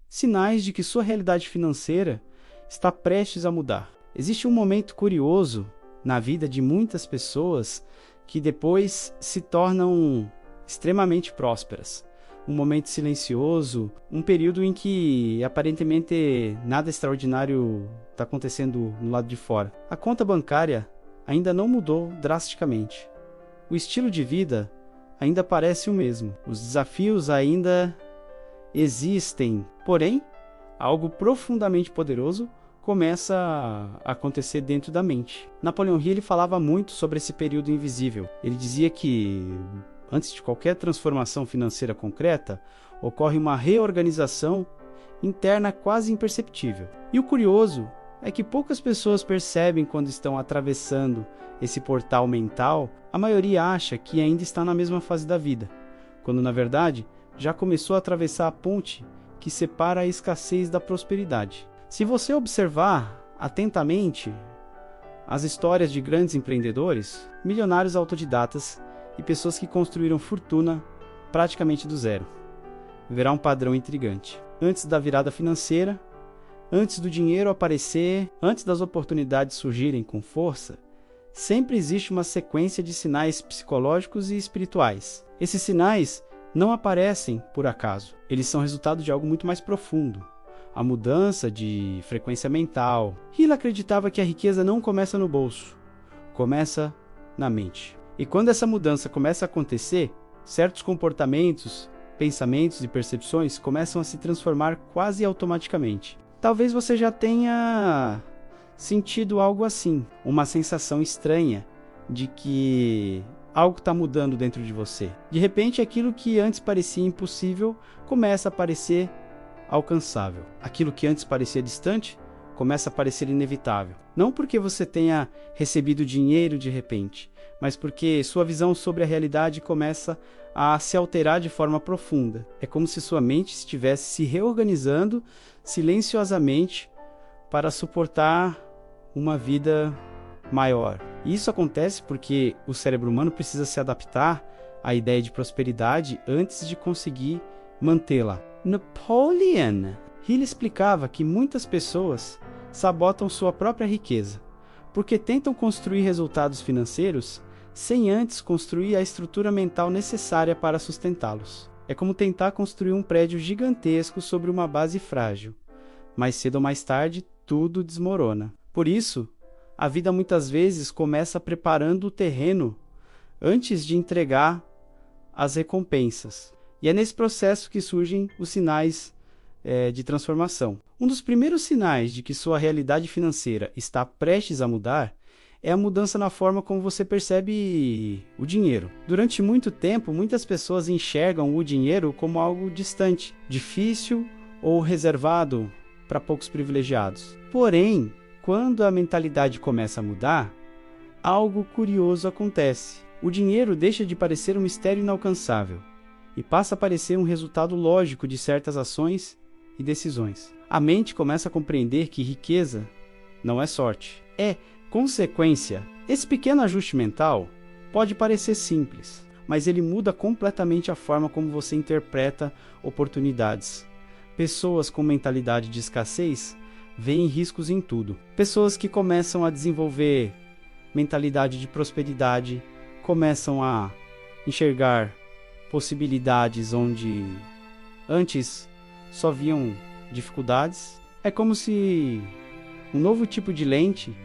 Sinais de que sua realidade financeira está prestes a mudar. Existe um momento curioso na vida de muitas pessoas que depois se tornam extremamente prósperas. Um momento silencioso, um período em que aparentemente nada extraordinário está acontecendo no lado de fora. A conta bancária ainda não mudou drasticamente. O estilo de vida ainda parece o mesmo. Os desafios ainda existem. Porém, algo profundamente poderoso começa a acontecer dentro da mente. Napoleão Hill falava muito sobre esse período invisível. Ele dizia que antes de qualquer transformação financeira concreta, ocorre uma reorganização interna quase imperceptível. E o curioso é que poucas pessoas percebem quando estão atravessando esse portal mental. A maioria acha que ainda está na mesma fase da vida, quando na verdade já começou a atravessar a ponte que separa a escassez da prosperidade. Se você observar atentamente as histórias de grandes empreendedores, milionários autodidatas e pessoas que construíram fortuna praticamente do zero, verá um padrão intrigante. Antes da virada financeira, antes do dinheiro aparecer, antes das oportunidades surgirem com força, sempre existe uma sequência de sinais psicológicos e espirituais. Esses sinais não aparecem por acaso, eles são resultado de algo muito mais profundo. A mudança de frequência mental. Hill acreditava que a riqueza não começa no bolso, começa na mente. E quando essa mudança começa a acontecer, certos comportamentos, pensamentos e percepções começam a se transformar quase automaticamente. Talvez você já tenha sentido algo assim, uma sensação estranha de que algo está mudando dentro de você. De repente, aquilo que antes parecia impossível começa a parecer alcançável. Aquilo que antes parecia distante começa a parecer inevitável. Não porque você tenha recebido dinheiro de repente, mas porque sua visão sobre a realidade começa a se alterar de forma profunda. É como se sua mente estivesse se reorganizando silenciosamente para suportar uma vida maior. E isso acontece porque o cérebro humano precisa se adaptar à ideia de prosperidade antes de conseguir mantê-la. Napoleon Hill explicava que muitas pessoas sabotam sua própria riqueza, porque tentam construir resultados financeiros sem antes construir a estrutura mental necessária para sustentá-los. É como tentar construir um prédio gigantesco sobre uma base frágil. Mais cedo ou mais tarde, tudo desmorona. Por isso, a vida muitas vezes começa preparando o terreno antes de entregar as recompensas. E é nesse processo que surgem os sinais de transformação. Um dos primeiros sinais de que sua realidade financeira está prestes a mudar é a mudança na forma como você percebe o dinheiro. Durante muito tempo, muitas pessoas enxergam o dinheiro como algo distante, difícil ou reservado para poucos privilegiados. Porém, quando a mentalidade começa a mudar, algo curioso acontece. O dinheiro deixa de parecer um mistério inalcançável e passa a parecer um resultado lógico de certas ações e decisões. A mente começa a compreender que riqueza não é sorte, é consequência. Esse pequeno ajuste mental pode parecer simples, mas ele muda completamente a forma como você interpreta oportunidades. Pessoas com mentalidade de escassez veem riscos em tudo. Pessoas que começam a desenvolver mentalidade de prosperidade começam a enxergar possibilidades onde antes só viam dificuldades. É como se um novo tipo de lente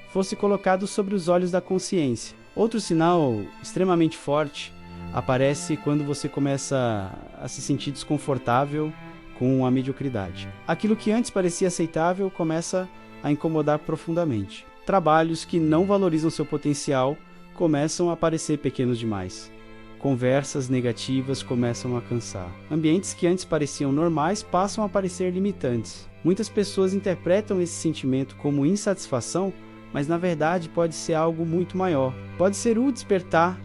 fosse colocado sobre os olhos da consciência. Outro sinal extremamente forte aparece quando você começa a se sentir desconfortável com a mediocridade. Aquilo que antes parecia aceitável começa a incomodar profundamente. Trabalhos que não valorizam seu potencial começam a parecer pequenos demais. Conversas negativas começam a cansar. Ambientes que antes pareciam normais passam a parecer limitantes. Muitas pessoas interpretam esse sentimento como insatisfação, mas na verdade pode ser algo muito maior. Pode ser o despertar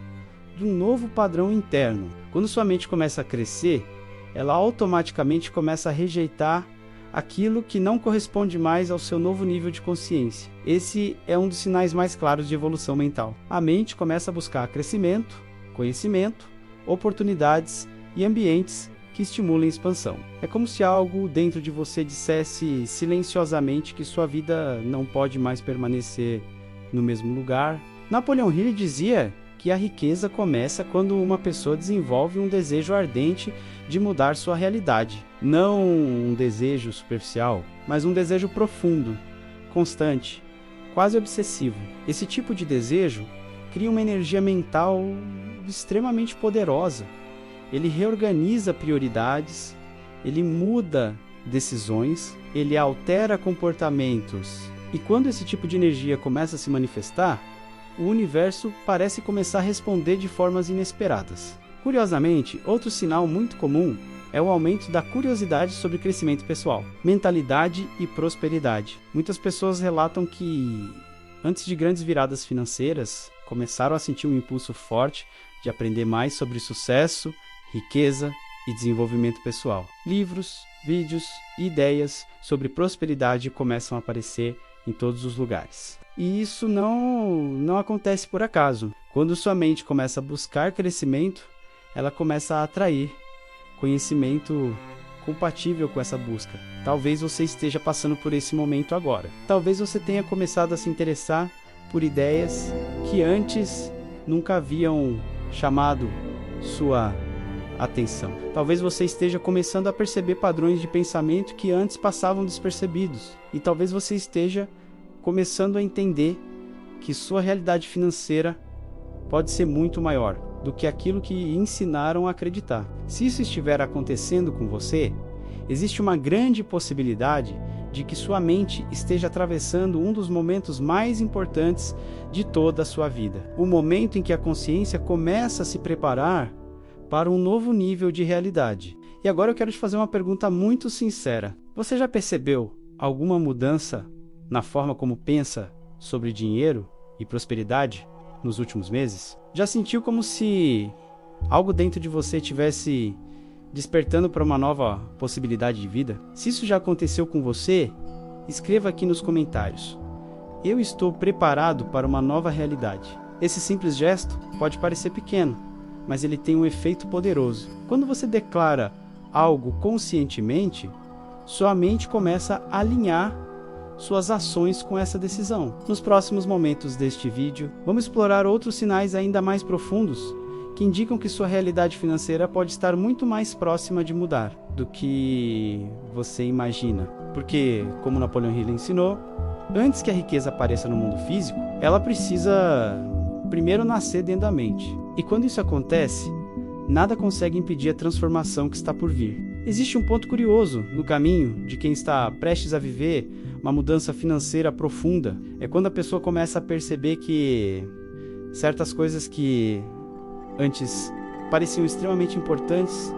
de um novo padrão interno. Quando sua mente começa a crescer, ela automaticamente começa a rejeitar aquilo que não corresponde mais ao seu novo nível de consciência. Esse é um dos sinais mais claros de evolução mental. A mente começa a buscar crescimento, conhecimento, oportunidades e ambientes que estimulem expansão. É como se algo dentro de você dissesse silenciosamente que sua vida não pode mais permanecer no mesmo lugar. Napoleão Hill dizia que a riqueza começa quando uma pessoa desenvolve um desejo ardente de mudar sua realidade. Não um desejo superficial, mas um desejo profundo, constante, quase obsessivo. Esse tipo de desejo cria uma energia mental extremamente poderosa. Ele reorganiza prioridades, ele muda decisões, ele altera comportamentos. E quando esse tipo de energia começa a se manifestar, o universo parece começar a responder de formas inesperadas. Curiosamente, outro sinal muito comum é o aumento da curiosidade sobre crescimento pessoal, mentalidade e prosperidade. Muitas pessoas relatam que, antes de grandes viradas financeiras, começaram a sentir um impulso forte de aprender mais sobre sucesso, riqueza e desenvolvimento pessoal. Livros, vídeos e ideias sobre prosperidade começam a aparecer em todos os lugares. E isso não acontece por acaso. Quando sua mente começa a buscar crescimento, ela começa a atrair conhecimento compatível com essa busca. Talvez você esteja passando por esse momento agora. Talvez você tenha começado a se interessar por ideias que antes nunca haviam chamado sua atenção. Talvez você esteja começando a perceber padrões de pensamento que antes passavam despercebidos. E talvez você esteja começando a entender que sua realidade financeira pode ser muito maior do que aquilo que ensinaram a acreditar. Se isso estiver acontecendo com você, existe uma grande possibilidade de que sua mente esteja atravessando um dos momentos mais importantes de toda a sua vida. O momento em que a consciência começa a se preparar para um novo nível de realidade. E agora eu quero te fazer uma pergunta muito sincera. Você já percebeu alguma mudança na forma como pensa sobre dinheiro e prosperidade nos últimos meses? Já sentiu como se algo dentro de você estivesse despertando para uma nova possibilidade de vida? Se isso já aconteceu com você, escreva aqui nos comentários. Eu estou preparado para uma nova realidade. Esse simples gesto pode parecer pequeno, mas ele tem um efeito poderoso. Quando você declara algo conscientemente, sua mente começa a alinhar suas ações com essa decisão. Nos próximos momentos deste vídeo, vamos explorar outros sinais ainda mais profundos que indicam que sua realidade financeira pode estar muito mais próxima de mudar do que você imagina. Porque, como Napoleão Hill ensinou, antes que a riqueza apareça no mundo físico, ela precisa primeiro nascer dentro da mente. E quando isso acontece, nada consegue impedir a transformação que está por vir. Existe um ponto curioso no caminho de quem está prestes a viver uma mudança financeira profunda. É quando a pessoa começa a perceber que certas coisas que antes pareciam extremamente importantes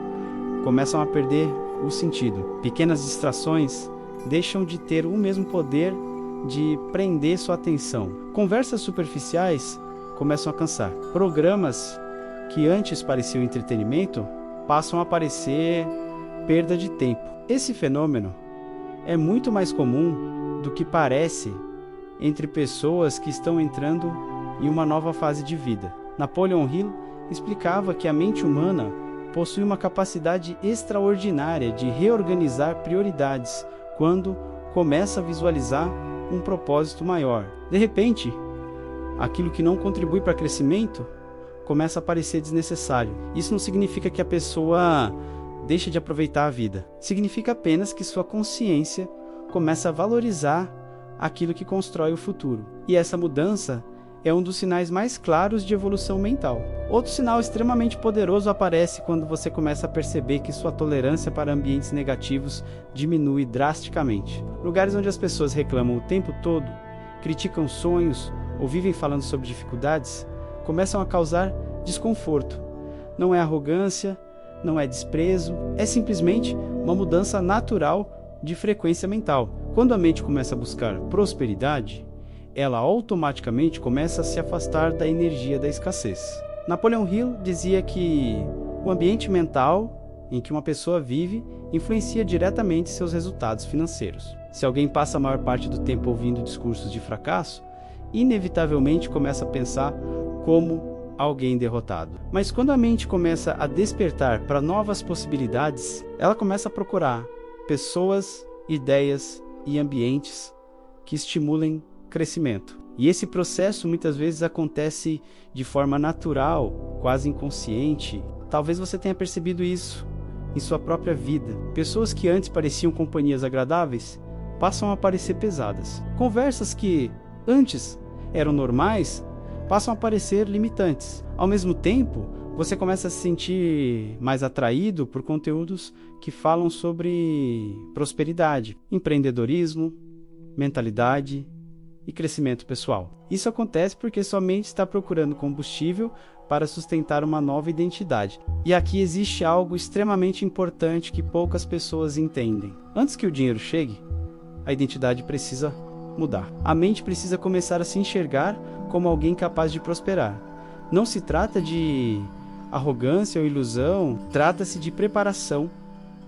começam a perder o sentido. Pequenas distrações deixam de ter o mesmo poder de prender sua atenção. Conversas superficiais começam a cansar. Programas que antes pareciam entretenimento passam a parecer perda de tempo. Esse fenômeno é muito mais comum do que parece entre pessoas que estão entrando em uma nova fase de vida. Napoleão Hill explicava que a mente humana possui uma capacidade extraordinária de reorganizar prioridades quando começa a visualizar um propósito maior. De repente, aquilo que não contribui para o crescimento começa a parecer desnecessário. Isso não significa que a pessoa deixa de aproveitar a vida. Significa apenas que sua consciência começa a valorizar aquilo que constrói o futuro. E essa mudança é um dos sinais mais claros de evolução mental. Outro sinal extremamente poderoso aparece quando você começa a perceber que sua tolerância para ambientes negativos diminui drasticamente. Lugares onde as pessoas reclamam o tempo todo, criticam sonhos ou vivem falando sobre dificuldades, começam a causar desconforto. Não é arrogância, não é desprezo, é simplesmente uma mudança natural de frequência mental. Quando a mente começa a buscar prosperidade, ela automaticamente começa a se afastar da energia da escassez. Napoleão Hill dizia que o ambiente mental em que uma pessoa vive influencia diretamente seus resultados financeiros. Se alguém passa a maior parte do tempo ouvindo discursos de fracasso, inevitavelmente começa a pensar como alguém derrotado. Mas quando a mente começa a despertar para novas possibilidades, ela começa a procurar pessoas, ideias e ambientes que estimulem crescimento. E esse processo muitas vezes acontece de forma natural, quase inconsciente. Talvez você tenha percebido isso em sua própria vida. Pessoas que antes pareciam companhias agradáveis passam a parecer pesadas. Conversas que antes eram normais passam a parecer limitantes. Ao mesmo tempo, você começa a se sentir mais atraído por conteúdos que falam sobre prosperidade, empreendedorismo, mentalidade e crescimento pessoal. Isso acontece porque sua mente está procurando combustível para sustentar uma nova identidade. E aqui existe algo extremamente importante que poucas pessoas entendem. Antes que o dinheiro chegue, a identidade precisa mudar. A mente precisa começar a se enxergar como alguém capaz de prosperar. Não se trata de arrogância ou ilusão, trata-se de preparação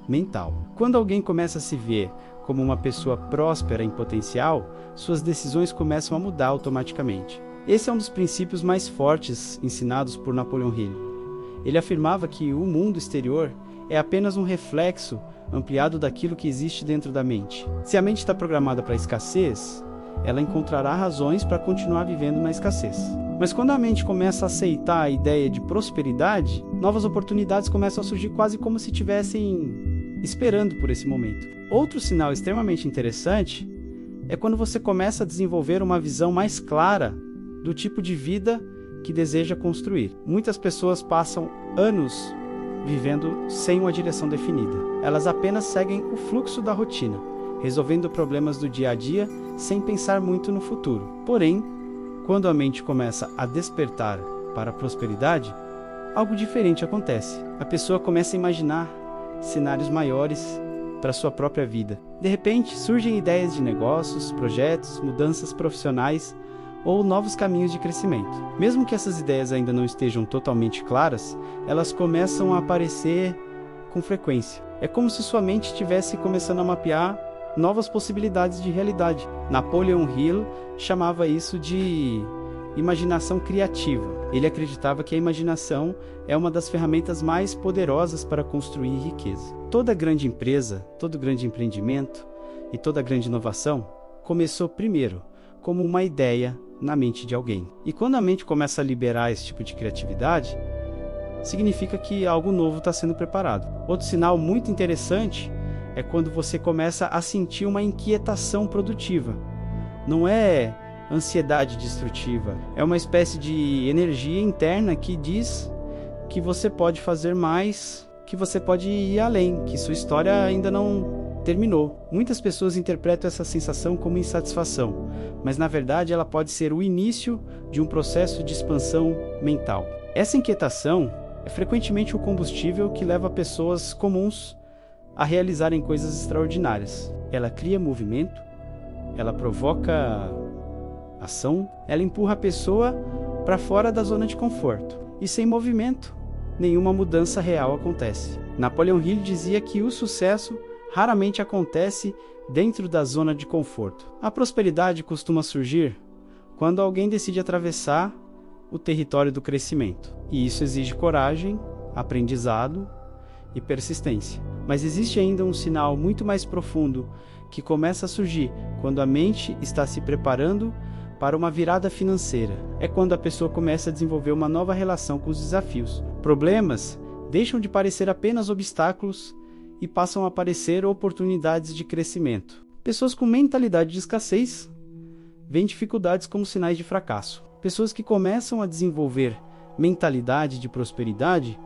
mental. Quando alguém começa a se ver como uma pessoa próspera em potencial, suas decisões começam a mudar automaticamente. Esse é um dos princípios mais fortes ensinados por Napoleon Hill. Ele afirmava que o mundo exterior é apenas um reflexo ampliado daquilo que existe dentro da mente. Se a mente está programada para a escassez, ela encontrará razões para continuar vivendo na escassez. Mas quando a mente começa a aceitar a ideia de prosperidade, novas oportunidades começam a surgir quase como se estivessem esperando por esse momento. Outro sinal extremamente interessante é quando você começa a desenvolver uma visão mais clara do tipo de vida que deseja construir. Muitas pessoas passam anos vivendo sem uma direção definida. Elas apenas seguem o fluxo da rotina, resolvendo problemas do dia a dia sem pensar muito no futuro. Porém, quando a mente começa a despertar para a prosperidade, algo diferente acontece. A pessoa começa a imaginar cenários maiores para sua própria vida. De repente, surgem ideias de negócios, projetos, mudanças profissionais ou novos caminhos de crescimento. Mesmo que essas ideias ainda não estejam totalmente claras, elas começam a aparecer com frequência. É como se sua mente estivesse começando a mapear novas possibilidades de realidade. Napoleon Hill chamava isso de imaginação criativa. Ele acreditava que a imaginação é uma das ferramentas mais poderosas para construir riqueza. Toda grande empresa, todo grande empreendimento e toda grande inovação começou primeiro como uma ideia na mente de alguém. E quando a mente começa a liberar esse tipo de criatividade, significa que algo novo está sendo preparado. Outro sinal muito interessante é quando você começa a sentir uma inquietação produtiva. Não é ansiedade destrutiva, é uma espécie de energia interna que diz que você pode fazer mais, que você pode ir além, que sua história ainda não terminou. Muitas pessoas interpretam essa sensação como insatisfação, mas na verdade ela pode ser o início de um processo de expansão mental. Essa inquietação é frequentemente o combustível que leva pessoas comuns a realizarem coisas extraordinárias. Ela cria movimento, ela provoca ação, ela empurra a pessoa para fora da zona de conforto. E sem movimento, nenhuma mudança real acontece. Napoleon Hill dizia que o sucesso raramente acontece dentro da zona de conforto. A prosperidade costuma surgir quando alguém decide atravessar o território do crescimento. E isso exige coragem, aprendizado e persistência. Mas existe ainda um sinal muito mais profundo que começa a surgir quando a mente está se preparando para uma virada financeira. É quando a pessoa começa a desenvolver uma nova relação com os desafios. Problemas deixam de parecer apenas obstáculos e passam a parecer oportunidades de crescimento. Pessoas com mentalidade de escassez veem dificuldades como sinais de fracasso. Pessoas que começam a desenvolver mentalidade de prosperidade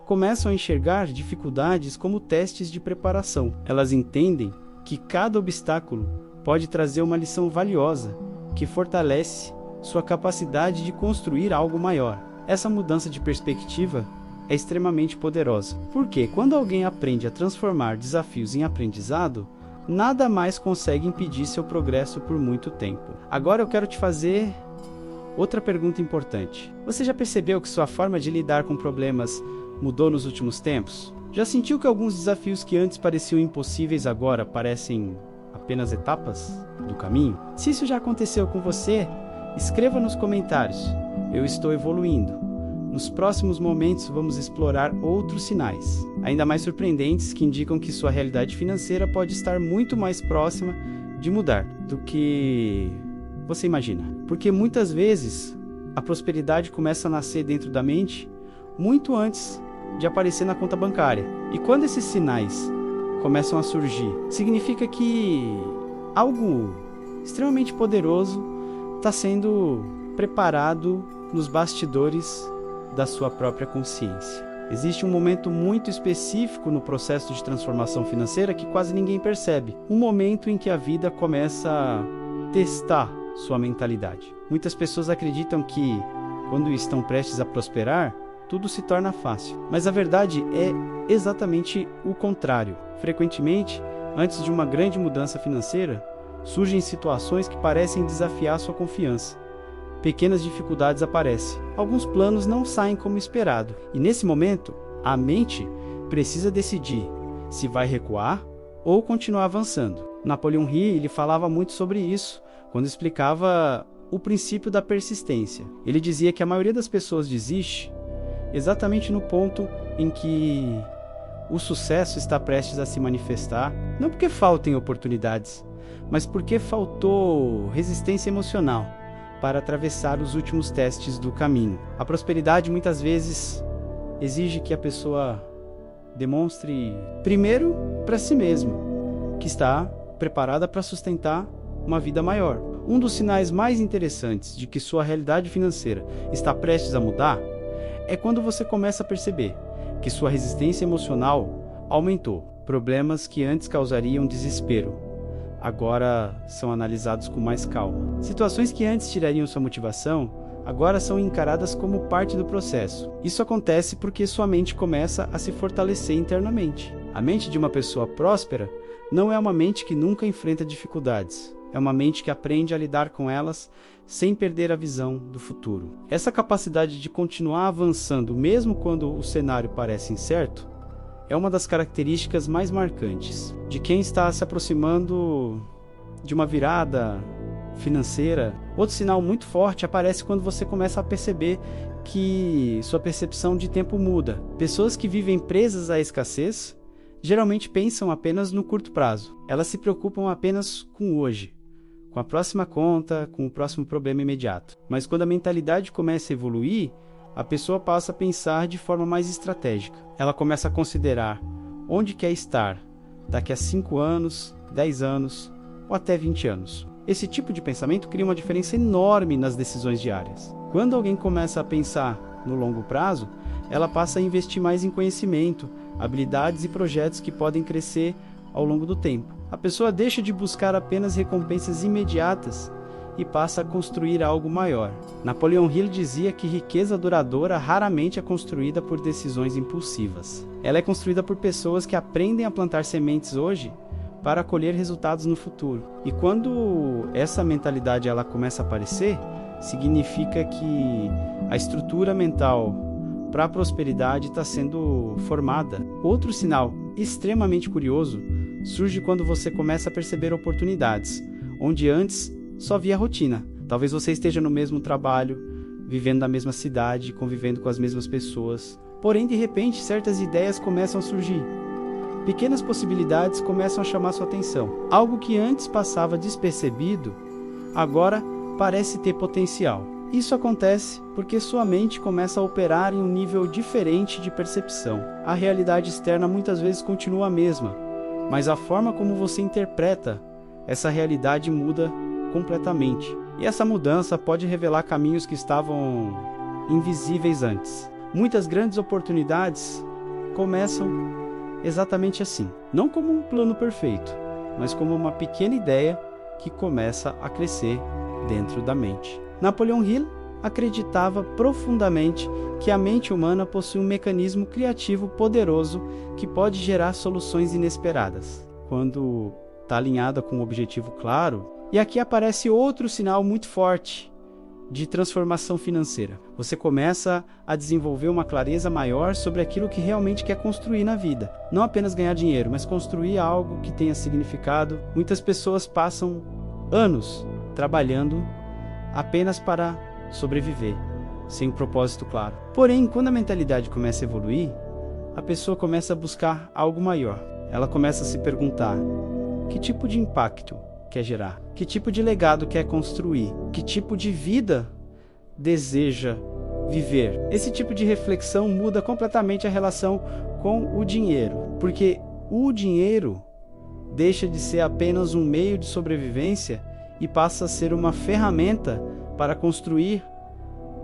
começam a enxergar dificuldades como testes de preparação. Elas entendem que cada obstáculo pode trazer uma lição valiosa que fortalece sua capacidade de construir algo maior. Essa mudança de perspectiva é extremamente poderosa, porque quando alguém aprende a transformar desafios em aprendizado, nada mais consegue impedir seu progresso por muito tempo. Agora eu quero te fazer outra pergunta importante. Você já percebeu que sua forma de lidar com problemas mudou nos últimos tempos? Já sentiu que alguns desafios que antes pareciam impossíveis agora parecem apenas etapas do caminho? Se isso já aconteceu com você, escreva nos comentários. Eu estou evoluindo. Nos próximos momentos vamos explorar outros sinais, ainda mais surpreendentes, que indicam que sua realidade financeira pode estar muito mais próxima de mudar do que você imagina. Porque muitas vezes a prosperidade começa a nascer dentro da mente muito antes de aparecer na conta bancária. E quando esses sinais começam a surgir, significa que algo extremamente poderoso está sendo preparado nos bastidores da sua própria consciência. Existe um momento muito específico no processo de transformação financeira que quase ninguém percebe. Um momento em que a vida começa a testar sua mentalidade. Muitas pessoas acreditam que, quando estão prestes a prosperar, tudo se torna fácil. Mas a verdade é exatamente o contrário. Frequentemente, antes de uma grande mudança financeira, surgem situações que parecem desafiar sua confiança. Pequenas dificuldades aparecem. Alguns planos não saem como esperado. E nesse momento, a mente precisa decidir se vai recuar ou continuar avançando. Napoleon Hill, ele falava muito sobre isso quando explicava o princípio da persistência. Ele dizia que a maioria das pessoas desiste exatamente no ponto em que o sucesso está prestes a se manifestar, não porque faltem oportunidades, mas porque faltou resistência emocional para atravessar os últimos testes do caminho. A prosperidade muitas vezes exige que a pessoa demonstre primeiro para si mesmo que está preparada para sustentar uma vida maior. Um dos sinais mais interessantes de que sua realidade financeira está prestes a mudar é quando você começa a perceber que sua resistência emocional aumentou. Problemas que antes causariam desespero agora são analisados com mais calma. Situações que antes tirariam sua motivação, agora são encaradas como parte do processo. Isso acontece porque sua mente começa a se fortalecer internamente. A mente de uma pessoa próspera não é uma mente que nunca enfrenta dificuldades. É uma mente que aprende a lidar com elas sem perder a visão do futuro. Essa capacidade de continuar avançando mesmo quando o cenário parece incerto é uma das características mais marcantes de quem está se aproximando de uma virada financeira. Outro sinal muito forte aparece quando você começa a perceber que sua percepção de tempo muda. Pessoas que vivem presas à escassez geralmente pensam apenas no curto prazo. Elas se preocupam apenas com o hoje, com a próxima conta, com o próximo problema imediato. Mas quando a mentalidade começa a evoluir, a pessoa passa a pensar de forma mais estratégica. Ela começa a considerar onde quer estar daqui a 5 anos, 10 anos ou até 20 anos. Esse tipo de pensamento cria uma diferença enorme nas decisões diárias. Quando alguém começa a pensar no longo prazo, ela passa a investir mais em conhecimento, habilidades e projetos que podem crescer ao longo do tempo. A pessoa deixa de buscar apenas recompensas imediatas e passa a construir algo maior. Napoleon Hill dizia que riqueza duradoura raramente é construída por decisões impulsivas. Ela é construída por pessoas que aprendem a plantar sementes hoje para colher resultados no futuro. E quando essa mentalidade ela começa a aparecer, significa que a estrutura mental para a prosperidade está sendo formada. Outro sinal extremamente curioso surge quando você começa a perceber oportunidades, onde antes só via rotina. Talvez você esteja no mesmo trabalho, vivendo na mesma cidade, convivendo com as mesmas pessoas. Porém, de repente, certas ideias começam a surgir. Pequenas possibilidades começam a chamar sua atenção. Algo que antes passava despercebido, agora parece ter potencial. Isso acontece porque sua mente começa a operar em um nível diferente de percepção. A realidade externa muitas vezes continua a mesma, mas a forma como você interpreta essa realidade muda completamente. E essa mudança pode revelar caminhos que estavam invisíveis antes. Muitas grandes oportunidades começam exatamente assim. Não como um plano perfeito, mas como uma pequena ideia que começa a crescer dentro da mente. Napoleon Hill acreditava profundamente que a mente humana possui um mecanismo criativo poderoso que pode gerar soluções inesperadas, quando está alinhada com um objetivo claro. E aqui aparece outro sinal muito forte de transformação financeira. Você começa a desenvolver uma clareza maior sobre aquilo que realmente quer construir na vida. Não apenas ganhar dinheiro, mas construir algo que tenha significado. Muitas pessoas passam anos trabalhando apenas para sobreviver, sem um propósito claro. Porém, quando a mentalidade começa a evoluir, a pessoa começa a buscar algo maior. Ela começa a se perguntar: que tipo de impacto quer gerar? Que tipo de legado quer construir? Que tipo de vida deseja viver? Esse tipo de reflexão muda completamente a relação com o dinheiro, porque o dinheiro deixa de ser apenas um meio de sobrevivência e passa a ser uma ferramenta para construir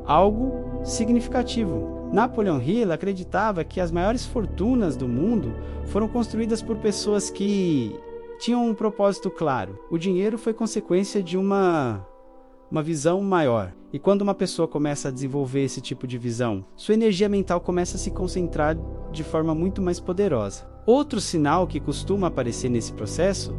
algo significativo. Napoleon Hill acreditava que as maiores fortunas do mundo foram construídas por pessoas que tinham um propósito claro. O dinheiro foi consequência de uma visão maior. E quando uma pessoa começa a desenvolver esse tipo de visão, sua energia mental começa a se concentrar de forma muito mais poderosa. Outro sinal que costuma aparecer nesse processo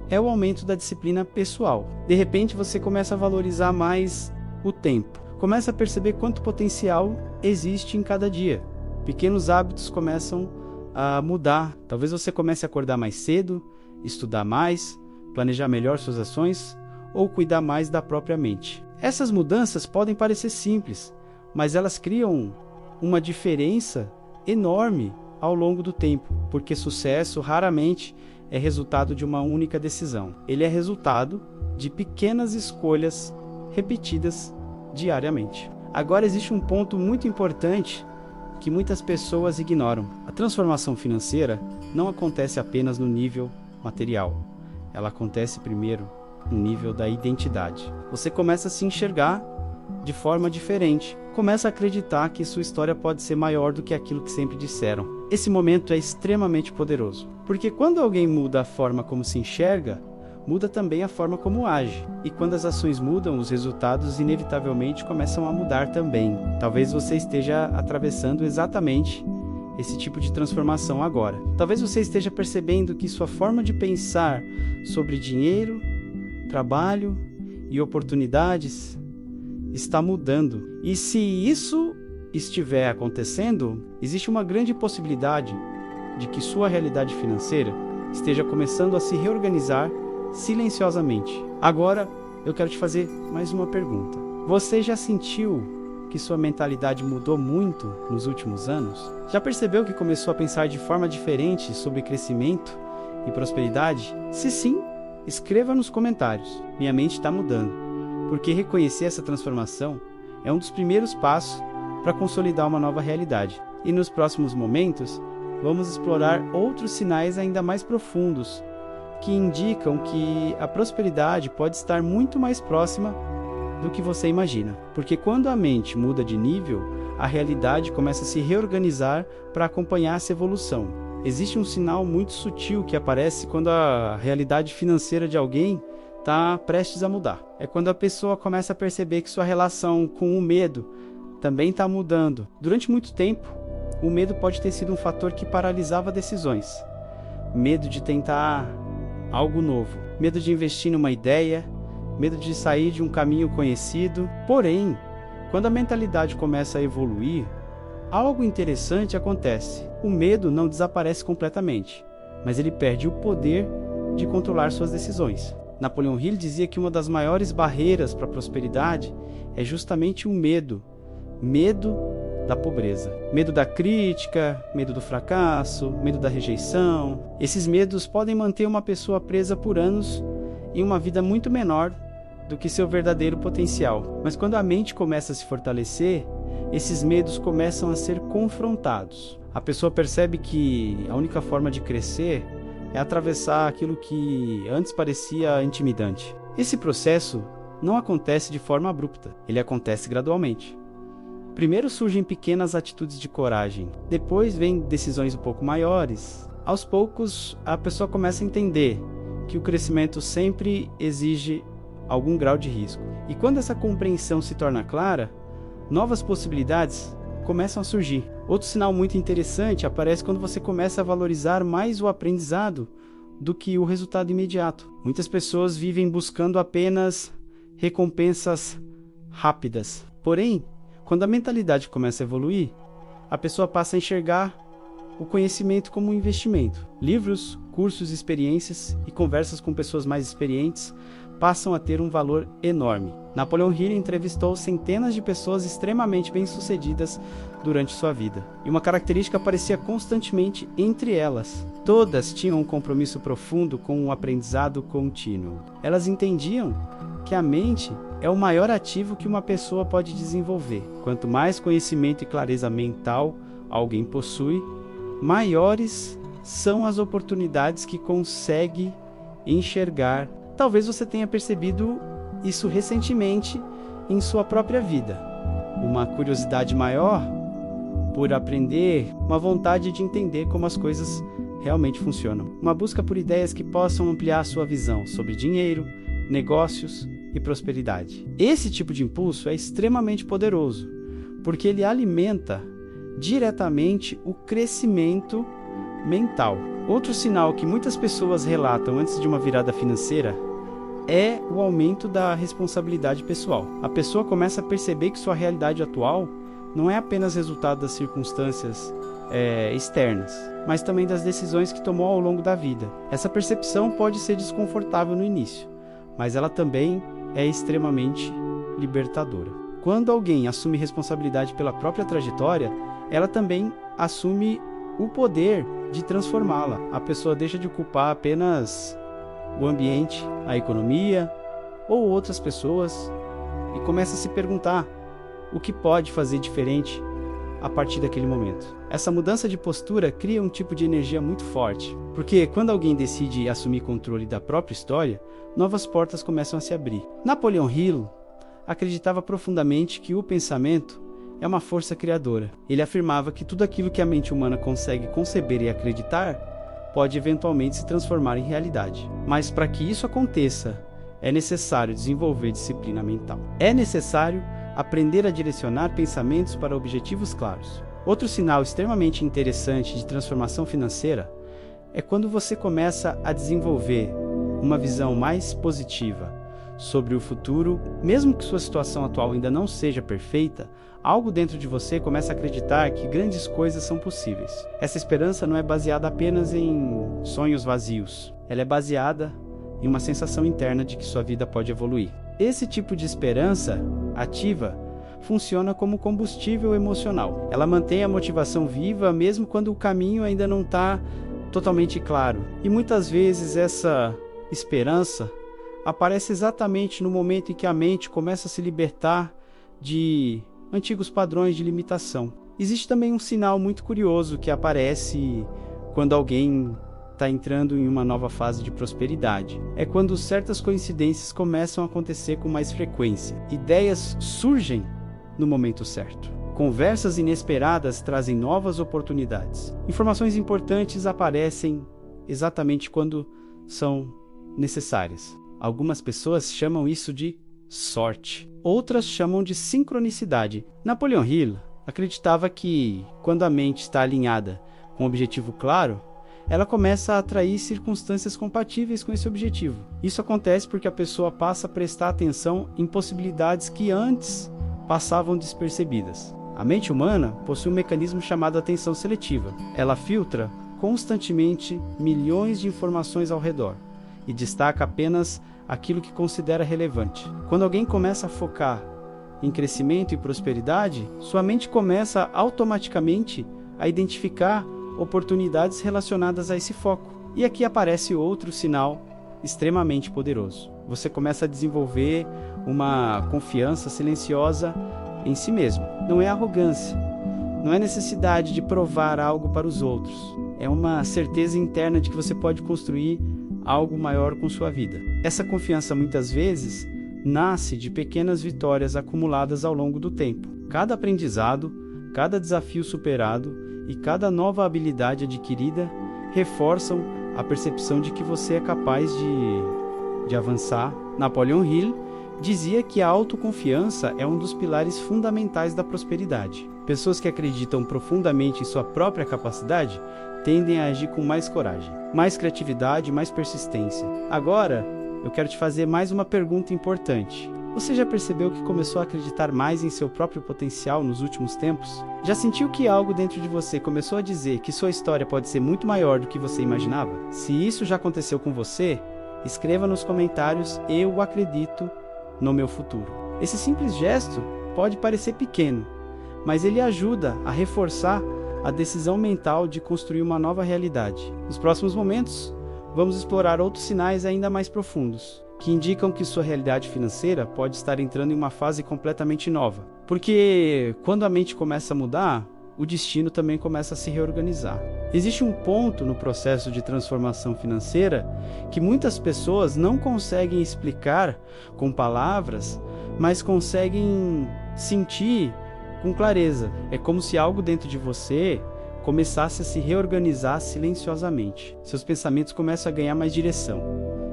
é o aumento da disciplina pessoal. De repente você começa a valorizar mais o tempo. Começa a perceber quanto potencial existe em cada dia. Pequenos hábitos começam a mudar. Talvez você comece a acordar mais cedo, estudar mais, planejar melhor suas ações ou cuidar mais da própria mente. Essas mudanças podem parecer simples, mas elas criam uma diferença enorme ao longo do tempo, porque sucesso raramente é resultado de uma única decisão. Ele é resultado de pequenas escolhas repetidas diariamente. Agora existe um ponto muito importante que muitas pessoas ignoram. A transformação financeira não acontece apenas no nível material. Ela acontece primeiro no nível da identidade. Você começa a se enxergar de forma diferente. Começa a acreditar que sua história pode ser maior do que aquilo que sempre disseram. Esse momento é extremamente poderoso, porque quando alguém muda a forma como se enxerga, muda também a forma como age. E quando as ações mudam, os resultados inevitavelmente começam a mudar também. Talvez você esteja atravessando exatamente esse tipo de transformação agora. Talvez você esteja percebendo que sua forma de pensar sobre dinheiro, trabalho e oportunidades está mudando. E se isso estiver acontecendo, existe uma grande possibilidade de que sua realidade financeira esteja começando a se reorganizar silenciosamente. Agora, eu quero te fazer mais uma pergunta. Você já sentiu que sua mentalidade mudou muito nos últimos anos? Já percebeu que começou a pensar de forma diferente sobre crescimento e prosperidade? Se sim, escreva nos comentários. Minha mente está mudando, porque reconhecer essa transformação é um dos primeiros passos para consolidar uma nova realidade. E nos próximos momentos, vamos explorar outros sinais ainda mais profundos que indicam que a prosperidade pode estar muito mais próxima do que você imagina. Porque quando a mente muda de nível, a realidade começa a se reorganizar para acompanhar essa evolução. Existe um sinal muito sutil que aparece quando a realidade financeira de alguém está prestes a mudar. É quando a pessoa começa a perceber que sua relação com o medo também está mudando. Durante muito tempo, o medo pode ter sido um fator que paralisava decisões. Medo de tentar algo novo, medo de investir numa ideia, medo de sair de um caminho conhecido. Porém, quando a mentalidade começa a evoluir, algo interessante acontece. O medo não desaparece completamente, mas ele perde o poder de controlar suas decisões. Napoleon Hill dizia que uma das maiores barreiras para a prosperidade é justamente o medo. Medo da pobreza. Medo da crítica, medo do fracasso, medo da rejeição. Esses medos podem manter uma pessoa presa por anos em uma vida muito menor do que seu verdadeiro potencial. Mas quando a mente começa a se fortalecer, esses medos começam a ser confrontados. A pessoa percebe que a única forma de crescer é atravessar aquilo que antes parecia intimidante. Esse processo não acontece de forma abrupta, ele acontece gradualmente. Primeiro surgem pequenas atitudes de coragem, depois vêm decisões um pouco maiores. Aos poucos, a pessoa começa a entender que o crescimento sempre exige algum grau de risco. E quando essa compreensão se torna clara, novas possibilidades começam a surgir. Outro sinal muito interessante aparece quando você começa a valorizar mais o aprendizado do que o resultado imediato. Muitas pessoas vivem buscando apenas recompensas rápidas. Porém, quando a mentalidade começa a evoluir, a pessoa passa a enxergar o conhecimento como um investimento. Livros, cursos, experiências e conversas com pessoas mais experientes passam a ter um valor enorme. Napoleon Hill entrevistou centenas de pessoas extremamente bem-sucedidas durante sua vida, e uma característica aparecia constantemente entre elas. Todas tinham um compromisso profundo com o aprendizado contínuo. Elas entendiam que a mente é o maior ativo que uma pessoa pode desenvolver. Quanto mais conhecimento e clareza mental alguém possui, maiores são as oportunidades que consegue enxergar. Talvez você tenha percebido isso recentemente em sua própria vida. Uma curiosidade maior por aprender, uma vontade de entender como as coisas realmente funcionam. Uma busca por ideias que possam ampliar sua visão sobre dinheiro, negócios e prosperidade. Esse tipo de impulso é extremamente poderoso, porque ele alimenta diretamente o crescimento mental. Outro sinal que muitas pessoas relatam antes de uma virada financeira é o aumento da responsabilidade pessoal. A pessoa começa a perceber que sua realidade atual não é apenas resultado das circunstâncias externas, mas também das decisões que tomou ao longo da vida. Essa percepção pode ser desconfortável no início, mas ela também é extremamente libertadora. Quando alguém assume responsabilidade pela própria trajetória, ela também assume o poder de transformá-la. A pessoa deixa de culpar apenas o ambiente, a economia ou outras pessoas e começa a se perguntar o que pode fazer diferente a partir daquele momento. Essa mudança de postura cria um tipo de energia muito forte, porque quando alguém decide assumir controle da própria história, novas portas começam a se abrir. Napoleon Hill acreditava profundamente que o pensamento é uma força criadora. Ele afirmava que tudo aquilo que a mente humana consegue conceber e acreditar pode eventualmente se transformar em realidade. Mas para que isso aconteça, é necessário desenvolver disciplina mental. É necessário aprender a direcionar pensamentos para objetivos claros. Outro sinal extremamente interessante de transformação financeira é quando você começa a desenvolver uma visão mais positiva sobre o futuro. Mesmo que sua situação atual ainda não seja perfeita, algo dentro de você começa a acreditar que grandes coisas são possíveis. Essa esperança não é baseada apenas em sonhos vazios. Ela é baseada em uma sensação interna de que sua vida pode evoluir. Esse tipo de esperança ativa funciona como combustível emocional. Ela mantém a motivação viva mesmo quando o caminho ainda não está totalmente claro. E muitas vezes essa esperança aparece exatamente no momento em que a mente começa a se libertar de antigos padrões de limitação. Existe também um sinal muito curioso que aparece quando alguém está entrando em uma nova fase de prosperidade. É quando certas coincidências começam a acontecer com mais frequência. Ideias surgem no momento certo. Conversas inesperadas trazem novas oportunidades. Informações importantes aparecem exatamente quando são necessárias. Algumas pessoas chamam isso de sorte. Outras chamam de sincronicidade. Napoleon Hill acreditava que, quando a mente está alinhada com um objetivo claro, ela começa a atrair circunstâncias compatíveis com esse objetivo. Isso acontece porque a pessoa passa a prestar atenção em possibilidades que antes passavam despercebidas. A mente humana possui um mecanismo chamado atenção seletiva. Ela filtra constantemente milhões de informações ao redor e destaca apenas aquilo que considera relevante. Quando alguém começa a focar em crescimento e prosperidade, sua mente começa automaticamente a identificar oportunidades relacionadas a esse foco. E aqui aparece outro sinal extremamente poderoso. Você começa a desenvolver uma confiança silenciosa em si mesmo. Não é arrogância, não é necessidade de provar algo para os outros. É uma certeza interna de que você pode construir algo maior com sua vida. Essa confiança muitas vezes nasce de pequenas vitórias acumuladas ao longo do tempo. Cada aprendizado, cada desafio superado e cada nova habilidade adquirida reforçam a percepção de que você é capaz de avançar. Napoleon Hill dizia que a autoconfiança é um dos pilares fundamentais da prosperidade. Pessoas que acreditam profundamente em sua própria capacidade tendem a agir com mais coragem, mais criatividade e mais persistência. Agora, eu quero te fazer mais uma pergunta importante. Você já percebeu que começou a acreditar mais em seu próprio potencial nos últimos tempos? Já sentiu que algo dentro de você começou a dizer que sua história pode ser muito maior do que você imaginava? Se isso já aconteceu com você, escreva nos comentários "Eu acredito no meu futuro". Esse simples gesto pode parecer pequeno, mas ele ajuda a reforçar a decisão mental de construir uma nova realidade. Nos próximos momentos, vamos explorar outros sinais ainda mais profundos, que indicam que sua realidade financeira pode estar entrando em uma fase completamente nova. Porque quando a mente começa a mudar, o destino também começa a se reorganizar. Existe um ponto no processo de transformação financeira que muitas pessoas não conseguem explicar com palavras, mas conseguem sentir com clareza. É como se algo dentro de você começasse a se reorganizar silenciosamente. Seus pensamentos começam a ganhar mais direção.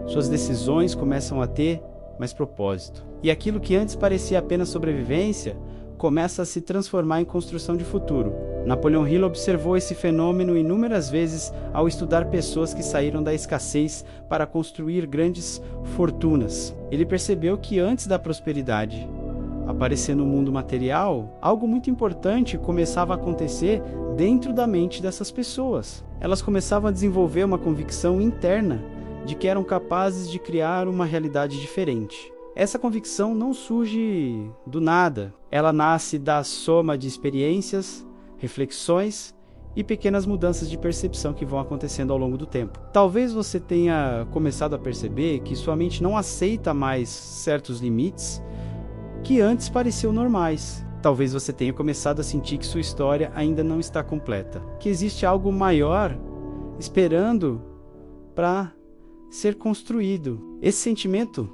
Suas decisões começam a ter mais propósito. E aquilo que antes parecia apenas sobrevivência começa a se transformar em construção de futuro. Napoleon Hill observou esse fenômeno inúmeras vezes ao estudar pessoas que saíram da escassez para construir grandes fortunas. Ele percebeu que antes da prosperidade aparecer no mundo material, algo muito importante começava a acontecer dentro da mente dessas pessoas. Elas começavam a desenvolver uma convicção interna de que eram capazes de criar uma realidade diferente. Essa convicção não surge do nada, ela nasce da soma de experiências, reflexões e pequenas mudanças de percepção que vão acontecendo ao longo do tempo. Talvez você tenha começado a perceber que sua mente não aceita mais certos limites que antes pareciam normais. Talvez você tenha começado a sentir que sua história ainda não está completa, que existe algo maior esperando para ser construído. Esse sentimento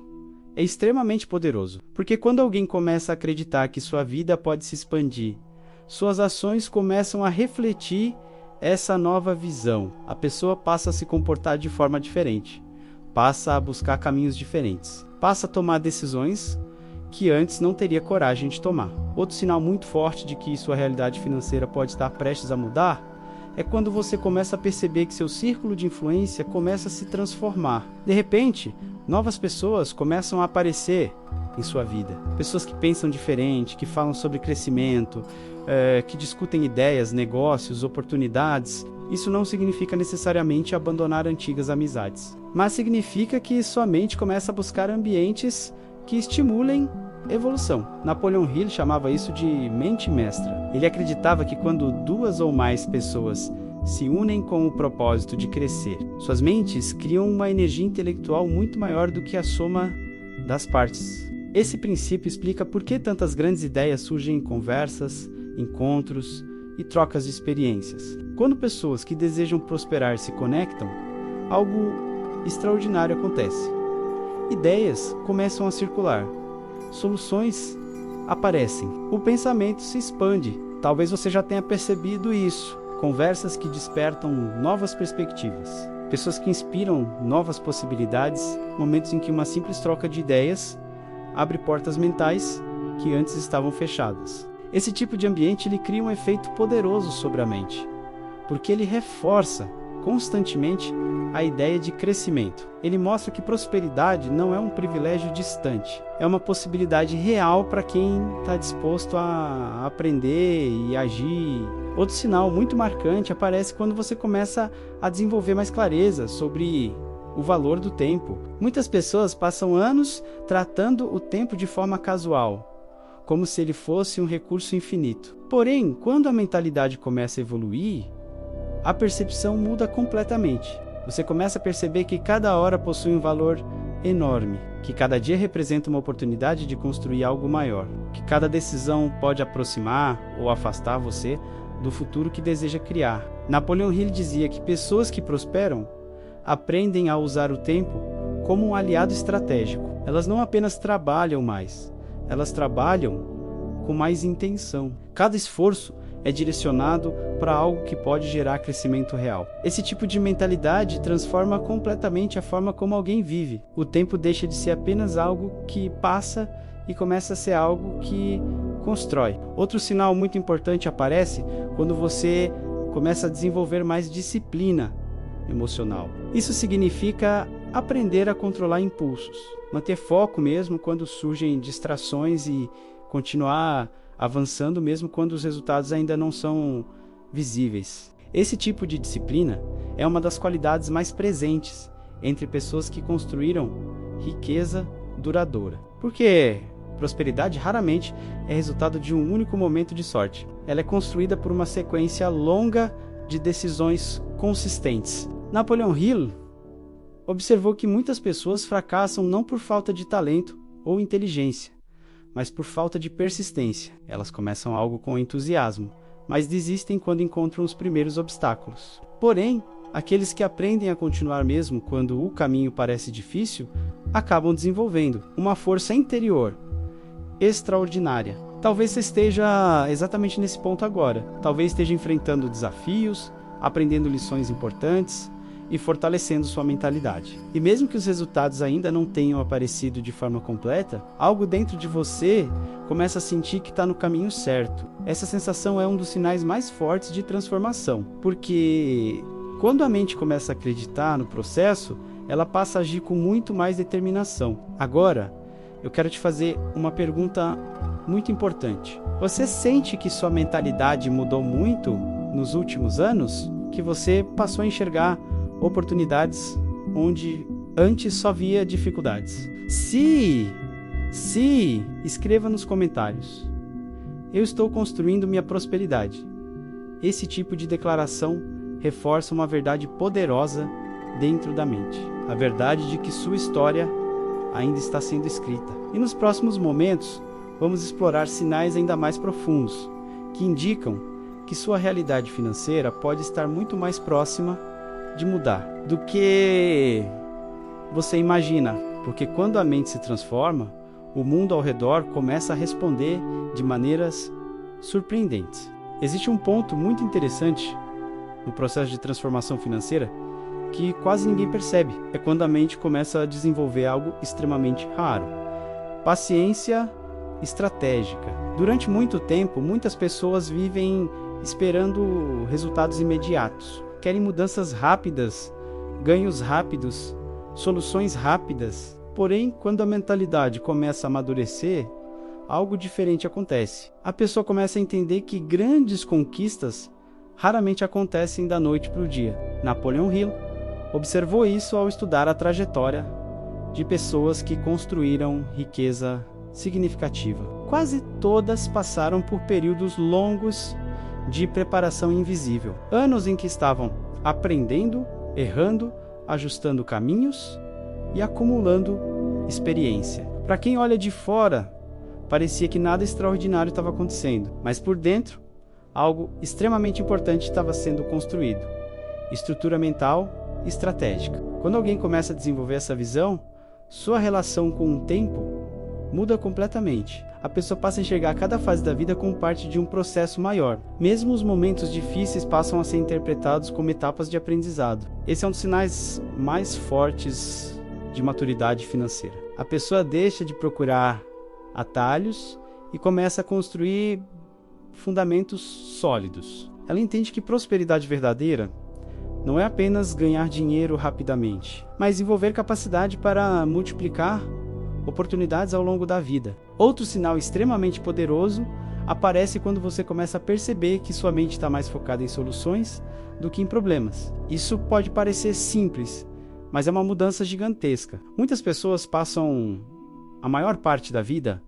é extremamente poderoso, porque quando alguém começa a acreditar que sua vida pode se expandir, suas ações começam a refletir essa nova visão. A pessoa passa a se comportar de forma diferente, passa a buscar caminhos diferentes, passa a tomar decisões que antes não teria coragem de tomar. Outro sinal muito forte de que sua realidade financeira pode estar prestes a mudar é quando você começa a perceber que seu círculo de influência começa a se transformar. De repente, novas pessoas começam a aparecer em sua vida. Pessoas que pensam diferente, que falam sobre crescimento, que discutem ideias, negócios, oportunidades. Isso não significa necessariamente abandonar antigas amizades, mas significa que sua mente começa a buscar ambientes que estimulem evolução. Napoleon Hill chamava isso de mente mestra. Ele acreditava que quando duas ou mais pessoas se unem com o propósito de crescer, suas mentes criam uma energia intelectual muito maior do que a soma das partes. Esse princípio explica por que tantas grandes ideias surgem em conversas, encontros e trocas de experiências. Quando pessoas que desejam prosperar se conectam, algo extraordinário acontece. Ideias começam a circular, soluções aparecem, o pensamento se expande. Talvez você já tenha percebido isso. Conversas que despertam novas perspectivas, pessoas que inspiram novas possibilidades, momentos em que uma simples troca de ideias abre portas mentais que antes estavam fechadas. Esse tipo de ambiente ele cria um efeito poderoso sobre a mente, porque ele reforça constantemente a ideia de crescimento. Ele mostra que prosperidade não é um privilégio distante, é uma possibilidade real para quem está disposto a aprender e agir. Outro sinal muito marcante aparece quando você começa a desenvolver mais clareza sobre o valor do tempo. Muitas pessoas passam anos tratando o tempo de forma casual, como se ele fosse um recurso infinito. Porém, quando a mentalidade começa a evoluir, a percepção muda completamente. Você começa a perceber que cada hora possui um valor enorme, que cada dia representa uma oportunidade de construir algo maior, que cada decisão pode aproximar ou afastar você do futuro que deseja criar. Napoleon Hill dizia que pessoas que prosperam aprendem a usar o tempo como um aliado estratégico. Elas não apenas trabalham mais, elas trabalham com mais intenção. Cada esforço é direcionado para algo que pode gerar crescimento real. Esse tipo de mentalidade transforma completamente a forma como alguém vive. O tempo deixa de ser apenas algo que passa e começa a ser algo que constrói. Outro sinal muito importante aparece quando você começa a desenvolver mais disciplina emocional. Isso significa aprender a controlar impulsos, manter foco mesmo quando surgem distrações e continuar avançando mesmo quando os resultados ainda não são visíveis. Esse tipo de disciplina é uma das qualidades mais presentes entre pessoas que construíram riqueza duradoura. Porque prosperidade raramente é resultado de um único momento de sorte. Ela é construída por uma sequência longa de decisões consistentes. Napoleon Hill observou que muitas pessoas fracassam não por falta de talento ou inteligência, mas por falta de persistência. Elas começam algo com entusiasmo, mas desistem quando encontram os primeiros obstáculos. Porém, aqueles que aprendem a continuar mesmo quando o caminho parece difícil, acabam desenvolvendo uma força interior extraordinária. Talvez você esteja exatamente nesse ponto agora. Talvez esteja enfrentando desafios, aprendendo lições importantes e fortalecendo sua mentalidade. E mesmo que os resultados ainda não tenham aparecido de forma completa, algo dentro de você começa a sentir que está no caminho certo. Essa sensação é um dos sinais mais fortes de transformação, porque quando a mente começa a acreditar no processo, ela passa a agir com muito mais determinação. Agora, eu quero te fazer uma pergunta muito importante. Você sente que sua mentalidade mudou muito nos últimos anos? Que você passou a enxergar oportunidades onde antes só via dificuldades? Se escreva nos comentários. Eu estou construindo minha prosperidade. Esse tipo de declaração reforça uma verdade poderosa dentro da mente. A verdade de que sua história ainda está sendo escrita. E nos próximos momentos, vamos explorar sinais ainda mais profundos, que indicam que sua realidade financeira pode estar muito mais próxima de mudar do que você imagina, porque quando a mente se transforma, o mundo ao redor começa a responder de maneiras surpreendentes. Existe um ponto muito interessante no processo de transformação financeira que quase ninguém percebe. É quando a mente começa a desenvolver algo extremamente raro: paciência estratégica. Durante muito tempo, muitas pessoas vivem esperando resultados imediatos. Querem mudanças rápidas, ganhos rápidos, soluções rápidas. Porém, quando a mentalidade começa a amadurecer, algo diferente acontece. A pessoa começa a entender que grandes conquistas raramente acontecem da noite para o dia. Napoleon Hill observou isso ao estudar a trajetória de pessoas que construíram riqueza significativa. Quase todas passaram por períodos longos de preparação invisível. Anos em que estavam aprendendo, errando, ajustando caminhos e acumulando experiência. Para quem olha de fora, parecia que nada extraordinário estava acontecendo, mas por dentro, algo extremamente importante estava sendo construído. Estrutura mental estratégica. Quando alguém começa a desenvolver essa visão, sua relação com o tempo muda completamente. A pessoa passa a enxergar cada fase da vida como parte de um processo maior. Mesmo os momentos difíceis passam a ser interpretados como etapas de aprendizado. Esse é um dos sinais mais fortes de maturidade financeira. A pessoa deixa de procurar atalhos e começa a construir fundamentos sólidos. Ela entende que prosperidade verdadeira não é apenas ganhar dinheiro rapidamente, mas desenvolver capacidade para multiplicar oportunidades ao longo da vida. Outro sinal extremamente poderoso aparece quando você começa a perceber que sua mente está mais focada em soluções do que em problemas. Isso pode parecer simples, mas é uma mudança gigantesca. Muitas pessoas passam a maior parte da vida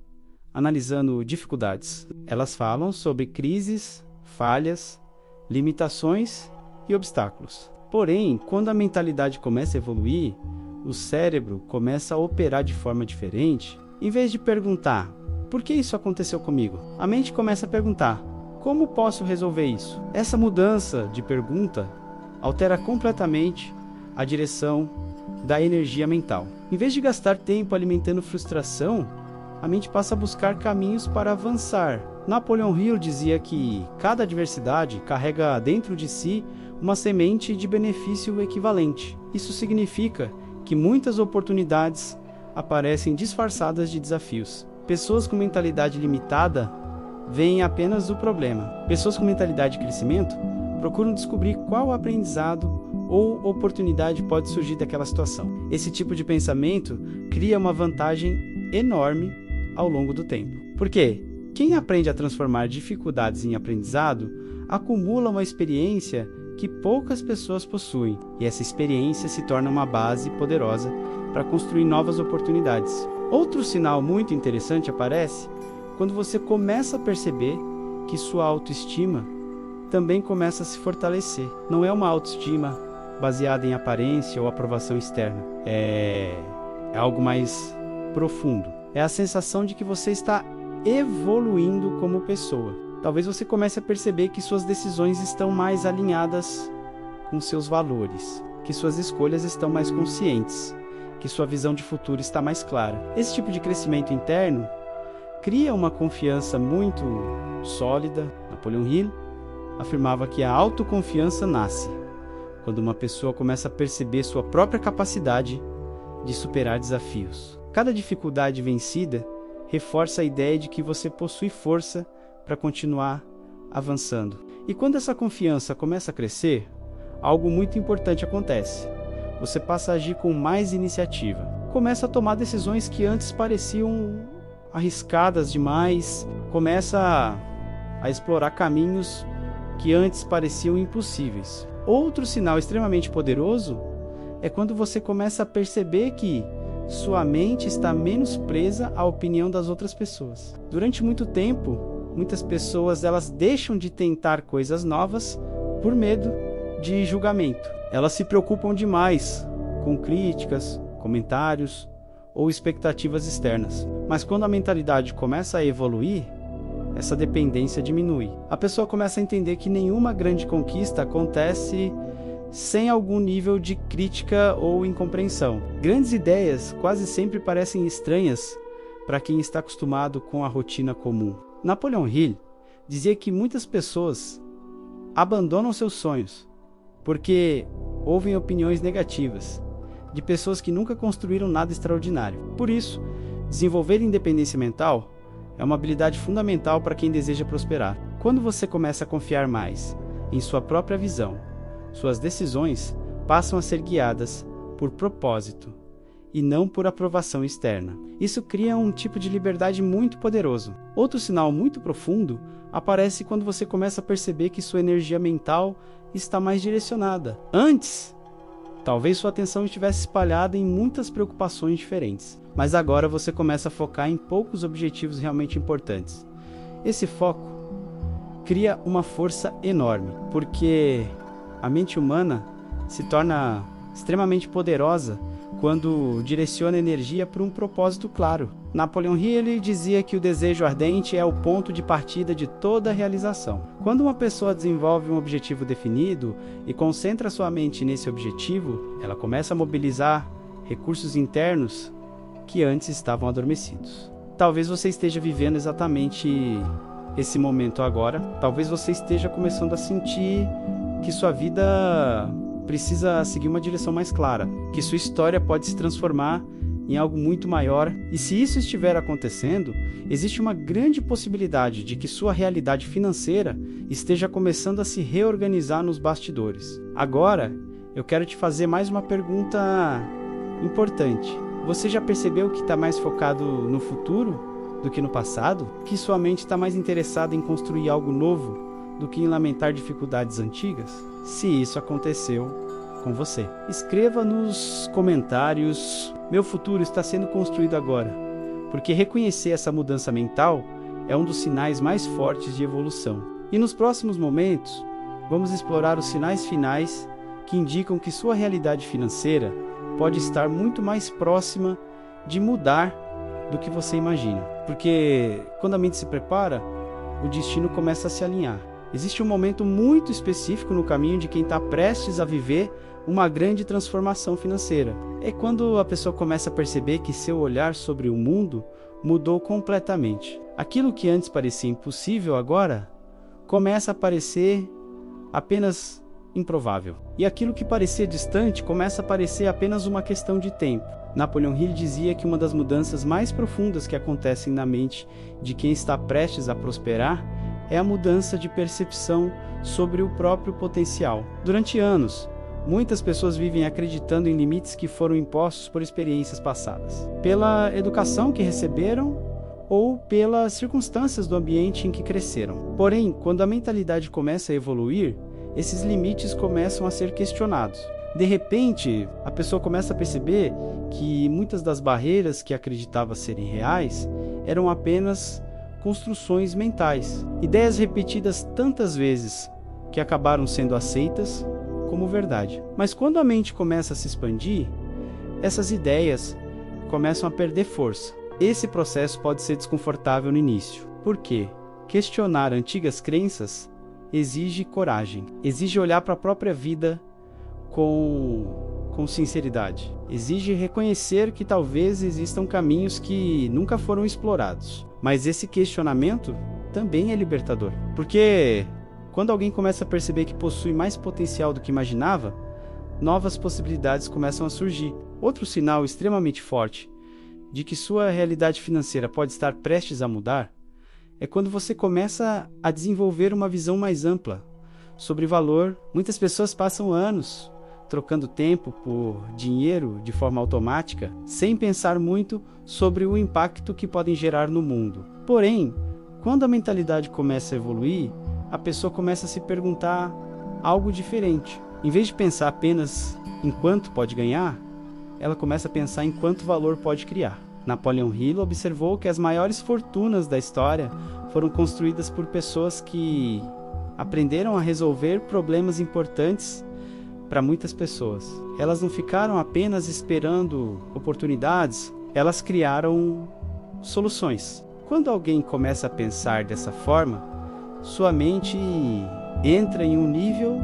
analisando dificuldades. Elas falam sobre crises, falhas, limitações e obstáculos. Porém, quando a mentalidade começa a evoluir, o cérebro começa a operar de forma diferente. Em vez de perguntar, por que isso aconteceu comigo? A mente começa a perguntar, como posso resolver isso? Essa mudança de pergunta altera completamente a direção da energia mental. Em vez de gastar tempo alimentando frustração, a mente passa a buscar caminhos para avançar. Napoleon Hill dizia que cada adversidade carrega dentro de si uma semente de benefício equivalente. Isso significa que muitas oportunidades aparecem disfarçadas de desafios. Pessoas com mentalidade limitada veem apenas o problema. Pessoas com mentalidade de crescimento procuram descobrir qual aprendizado ou oportunidade pode surgir daquela situação. Esse tipo de pensamento cria uma vantagem enorme ao longo do tempo. Por quê? Quem aprende a transformar dificuldades em aprendizado acumula uma experiência que poucas pessoas possuem, e essa experiência se torna uma base poderosa para construir novas oportunidades. Outro sinal muito interessante aparece quando você começa a perceber que sua autoestima também começa a se fortalecer. Não é uma autoestima baseada em aparência ou aprovação externa. É algo mais profundo. É a sensação de que você está evoluindo como pessoa. Talvez você comece a perceber que suas decisões estão mais alinhadas com seus valores, que suas escolhas estão mais conscientes, que sua visão de futuro está mais clara. Esse tipo de crescimento interno cria uma confiança muito sólida. Napoleon Hill afirmava que a autoconfiança nasce quando uma pessoa começa a perceber sua própria capacidade de superar desafios. Cada dificuldade vencida reforça a ideia de que você possui força para continuar avançando. E quando essa confiança começa a crescer, algo muito importante acontece. Você passa a agir com mais iniciativa. Começa a tomar decisões que antes pareciam arriscadas demais. Começa a explorar caminhos que antes pareciam impossíveis. Outro sinal extremamente poderoso é quando você começa a perceber que sua mente está menos presa à opinião das outras pessoas. Durante muito tempo, muitas pessoas elas deixam de tentar coisas novas por medo de julgamento. Elas se preocupam demais com críticas, comentários ou expectativas externas. Mas quando a mentalidade começa a evoluir, essa dependência diminui. A pessoa começa a entender que nenhuma grande conquista acontece sem algum nível de crítica ou incompreensão. Grandes ideias quase sempre parecem estranhas para quem está acostumado com a rotina comum. Napoleon Hill dizia que muitas pessoas abandonam seus sonhos porque ouvem opiniões negativas de pessoas que nunca construíram nada extraordinário. Por isso, desenvolver independência mental é uma habilidade fundamental para quem deseja prosperar. Quando você começa a confiar mais em sua própria visão, suas decisões passam a ser guiadas por propósito e não por aprovação externa. Isso cria um tipo de liberdade muito poderoso. Outro sinal muito profundo aparece quando você começa a perceber que sua energia mental está mais direcionada. Antes, talvez sua atenção estivesse espalhada em muitas preocupações diferentes, mas agora você começa a focar em poucos objetivos realmente importantes. Esse foco cria uma força enorme, porque a mente humana se torna extremamente poderosa quando direciona energia para um propósito claro. Napoleon Hill dizia que o desejo ardente é o ponto de partida de toda realização. Quando uma pessoa desenvolve um objetivo definido e concentra sua mente nesse objetivo, ela começa a mobilizar recursos internos que antes estavam adormecidos. Talvez você esteja vivendo exatamente esse momento agora. Talvez você esteja começando a sentir que sua vida precisa seguir uma direção mais clara, que sua história pode se transformar em algo muito maior. E se isso estiver acontecendo, existe uma grande possibilidade de que sua realidade financeira esteja começando a se reorganizar nos bastidores. Agora, eu quero te fazer mais uma pergunta importante. Você já percebeu que está mais focado no futuro do que no passado? Que sua mente está mais interessada em construir algo novo do que em lamentar dificuldades antigas? Se isso aconteceu com você, escreva nos comentários: meu futuro está sendo construído agora, porque reconhecer essa mudança mental é um dos sinais mais fortes de evolução. E nos próximos momentos, vamos explorar os sinais finais que indicam que sua realidade financeira pode estar muito mais próxima de mudar do que você imagina. Porque quando a mente se prepara, o destino começa a se alinhar. Existe um momento muito específico no caminho de quem está prestes a viver uma grande transformação financeira. É quando a pessoa começa a perceber que seu olhar sobre o mundo mudou completamente. Aquilo que antes parecia impossível agora começa a parecer apenas improvável. E aquilo que parecia distante começa a parecer apenas uma questão de tempo. Napoleon Hill dizia que uma das mudanças mais profundas que acontecem na mente de quem está prestes a prosperar é a mudança de percepção sobre o próprio potencial. Durante anos, Muitas pessoas vivem acreditando em limites que foram impostos por experiências passadas, pela educação que receberam ou pelas circunstâncias do ambiente em que cresceram. Porém, quando a mentalidade começa a evoluir, esses limites começam a ser questionados. De repente, a pessoa começa a perceber que muitas das barreiras que acreditava serem reais eram apenas construções mentais, ideias repetidas tantas vezes que acabaram sendo aceitas como verdade. Mas quando a mente começa a se expandir, essas ideias começam a perder força. Esse processo pode ser desconfortável no início. Por quê? Questionar antigas crenças exige coragem, exige olhar para a própria vida com sinceridade, exige reconhecer que talvez existam caminhos que nunca foram explorados. Mas esse questionamento também é libertador, porque quando alguém começa a perceber que possui mais potencial do que imaginava, novas possibilidades começam a surgir. Outro sinal extremamente forte de que sua realidade financeira pode estar prestes a mudar é quando você começa a desenvolver uma visão mais ampla sobre valor. Muitas pessoas passam anos trocando tempo por dinheiro de forma automática, sem pensar muito sobre o impacto que podem gerar no mundo. Porém, quando a mentalidade começa a evoluir, a pessoa começa a se perguntar algo diferente. Em vez de pensar apenas em quanto pode ganhar, ela começa a pensar em quanto valor pode criar. Napoleon Hill observou que as maiores fortunas da história foram construídas por pessoas que aprenderam a resolver problemas importantes para muitas pessoas. Elas não ficaram apenas esperando oportunidades, elas criaram soluções. Quando alguém começa a pensar dessa forma, sua mente entra em um nível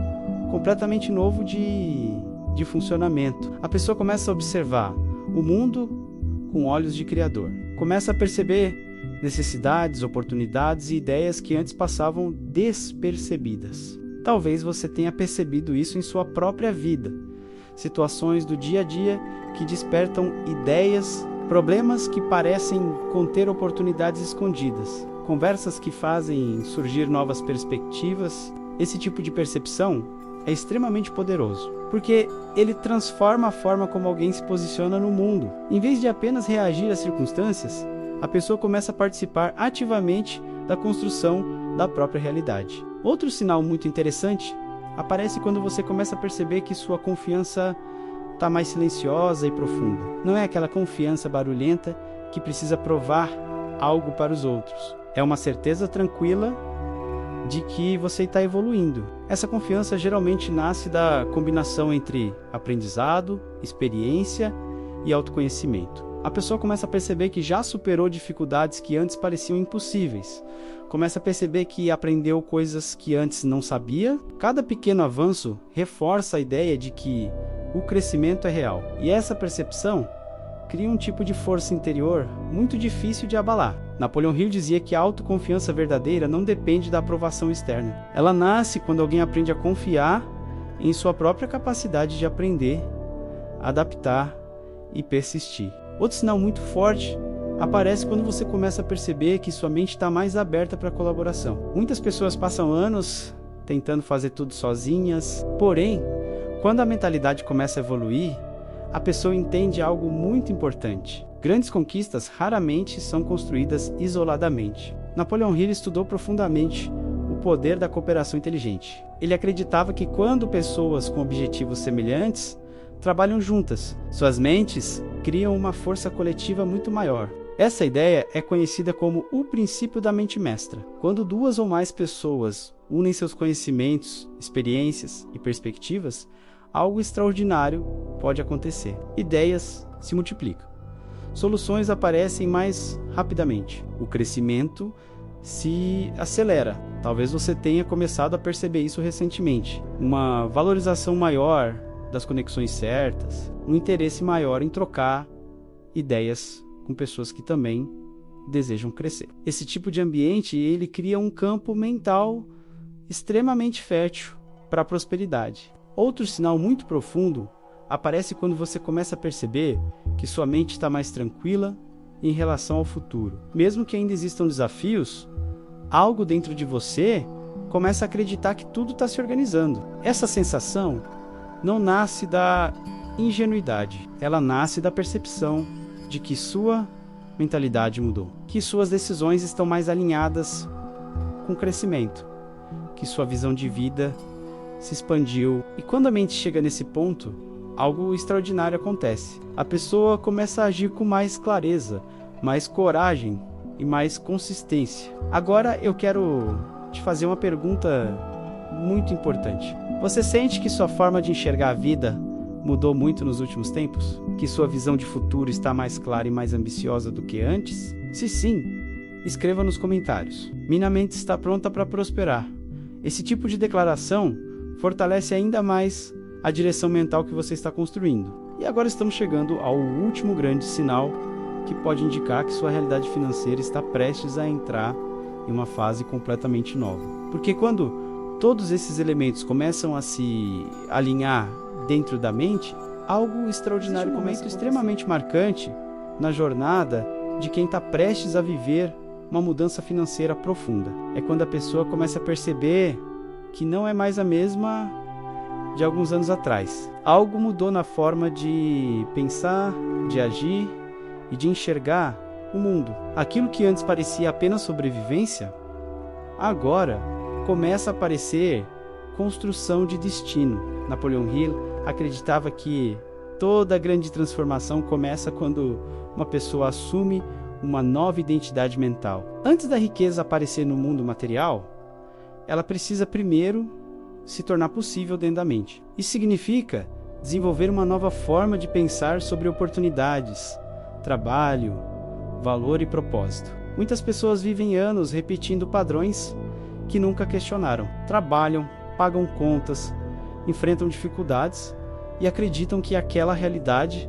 completamente novo de funcionamento. A pessoa começa a observar o mundo com olhos de criador. Começa a perceber necessidades, oportunidades e ideias que antes passavam despercebidas. Talvez você tenha percebido isso em sua própria vida. Situações do dia a dia que despertam ideias, problemas que parecem conter oportunidades escondidas, conversas que fazem surgir novas perspectivas. Esse tipo de percepção é extremamente poderoso, porque ele transforma a forma como alguém se posiciona no mundo. Em vez de apenas reagir às circunstâncias, a pessoa começa a participar ativamente da construção da própria realidade. Outro sinal muito interessante aparece quando você começa a perceber que sua confiança está mais silenciosa e profunda. Não é aquela confiança barulhenta que precisa provar algo para os outros. É uma certeza tranquila de que você está evoluindo. Essa confiança geralmente nasce da combinação entre aprendizado, experiência e autoconhecimento. A pessoa começa a perceber que já superou dificuldades que antes pareciam impossíveis. Começa a perceber que aprendeu coisas que antes não sabia. Cada pequeno avanço reforça a ideia de que o crescimento é real. E essa percepção cria um tipo de força interior muito difícil de abalar. Napoleon Hill dizia que a autoconfiança verdadeira não depende da aprovação externa. Ela nasce quando alguém aprende a confiar em sua própria capacidade de aprender, adaptar e persistir. Outro sinal muito forte aparece quando você começa a perceber que sua mente está mais aberta para a colaboração. Muitas pessoas passam anos tentando fazer tudo sozinhas, porém, quando a mentalidade começa a evoluir, a pessoa entende algo muito importante. Grandes conquistas raramente são construídas isoladamente. Napoleon Hill estudou profundamente o poder da cooperação inteligente. Ele acreditava que quando pessoas com objetivos semelhantes trabalham juntas, suas mentes criam uma força coletiva muito maior. Essa ideia é conhecida como o princípio da mente mestra. Quando duas ou mais pessoas unem seus conhecimentos, experiências e perspectivas, algo extraordinário pode acontecer. Ideias se multiplicam. Soluções aparecem mais rapidamente. O crescimento se acelera. Talvez você tenha começado a perceber isso recentemente. Uma valorização maior das conexões certas, um interesse maior em trocar ideias com pessoas que também desejam crescer. Esse tipo de ambiente, ele cria um campo mental extremamente fértil para a prosperidade. Outro sinal muito profundo aparece quando você começa a perceber que sua mente está mais tranquila em relação ao futuro. Mesmo que ainda existam desafios, algo dentro de você começa a acreditar que tudo está se organizando. Essa sensação não nasce da ingenuidade, ela nasce da percepção de que sua mentalidade mudou, que suas decisões estão mais alinhadas com o crescimento, que sua visão de vida se expandiu. E quando a mente chega nesse ponto, algo extraordinário acontece. A pessoa começa a agir com mais clareza, mais coragem e mais consistência. Agora eu quero te fazer uma pergunta muito importante. Você sente que sua forma de enxergar a vida mudou muito nos últimos tempos? Que sua visão de futuro está mais clara e mais ambiciosa do que antes? Se sim, escreva nos comentários. Minha mente está pronta para prosperar. Esse tipo de declaração fortalece ainda mais a direção mental que você está construindo. E agora estamos chegando ao último grande sinal que pode indicar que sua realidade financeira está prestes a entrar em uma fase completamente nova. Porque quando todos esses elementos começam a se alinhar dentro da mente, algo extraordinário começa a acontecer. Extremamente marcante na jornada de quem está prestes a viver uma mudança financeira profunda. É quando a pessoa começa a perceber que não é mais a mesma de alguns anos atrás. Algo mudou na forma de pensar, de agir e de enxergar o mundo. Aquilo que antes parecia apenas sobrevivência, agora começa a parecer construção de destino. Napoleon Hill acreditava que toda grande transformação começa quando uma pessoa assume uma nova identidade mental. Antes da riqueza aparecer no mundo material, ela precisa primeiro se tornar possível dentro da mente. Isso significa desenvolver uma nova forma de pensar sobre oportunidades, trabalho, valor e propósito. Muitas pessoas vivem anos repetindo padrões que nunca questionaram. Trabalham, pagam contas, enfrentam dificuldades e acreditam que aquela realidade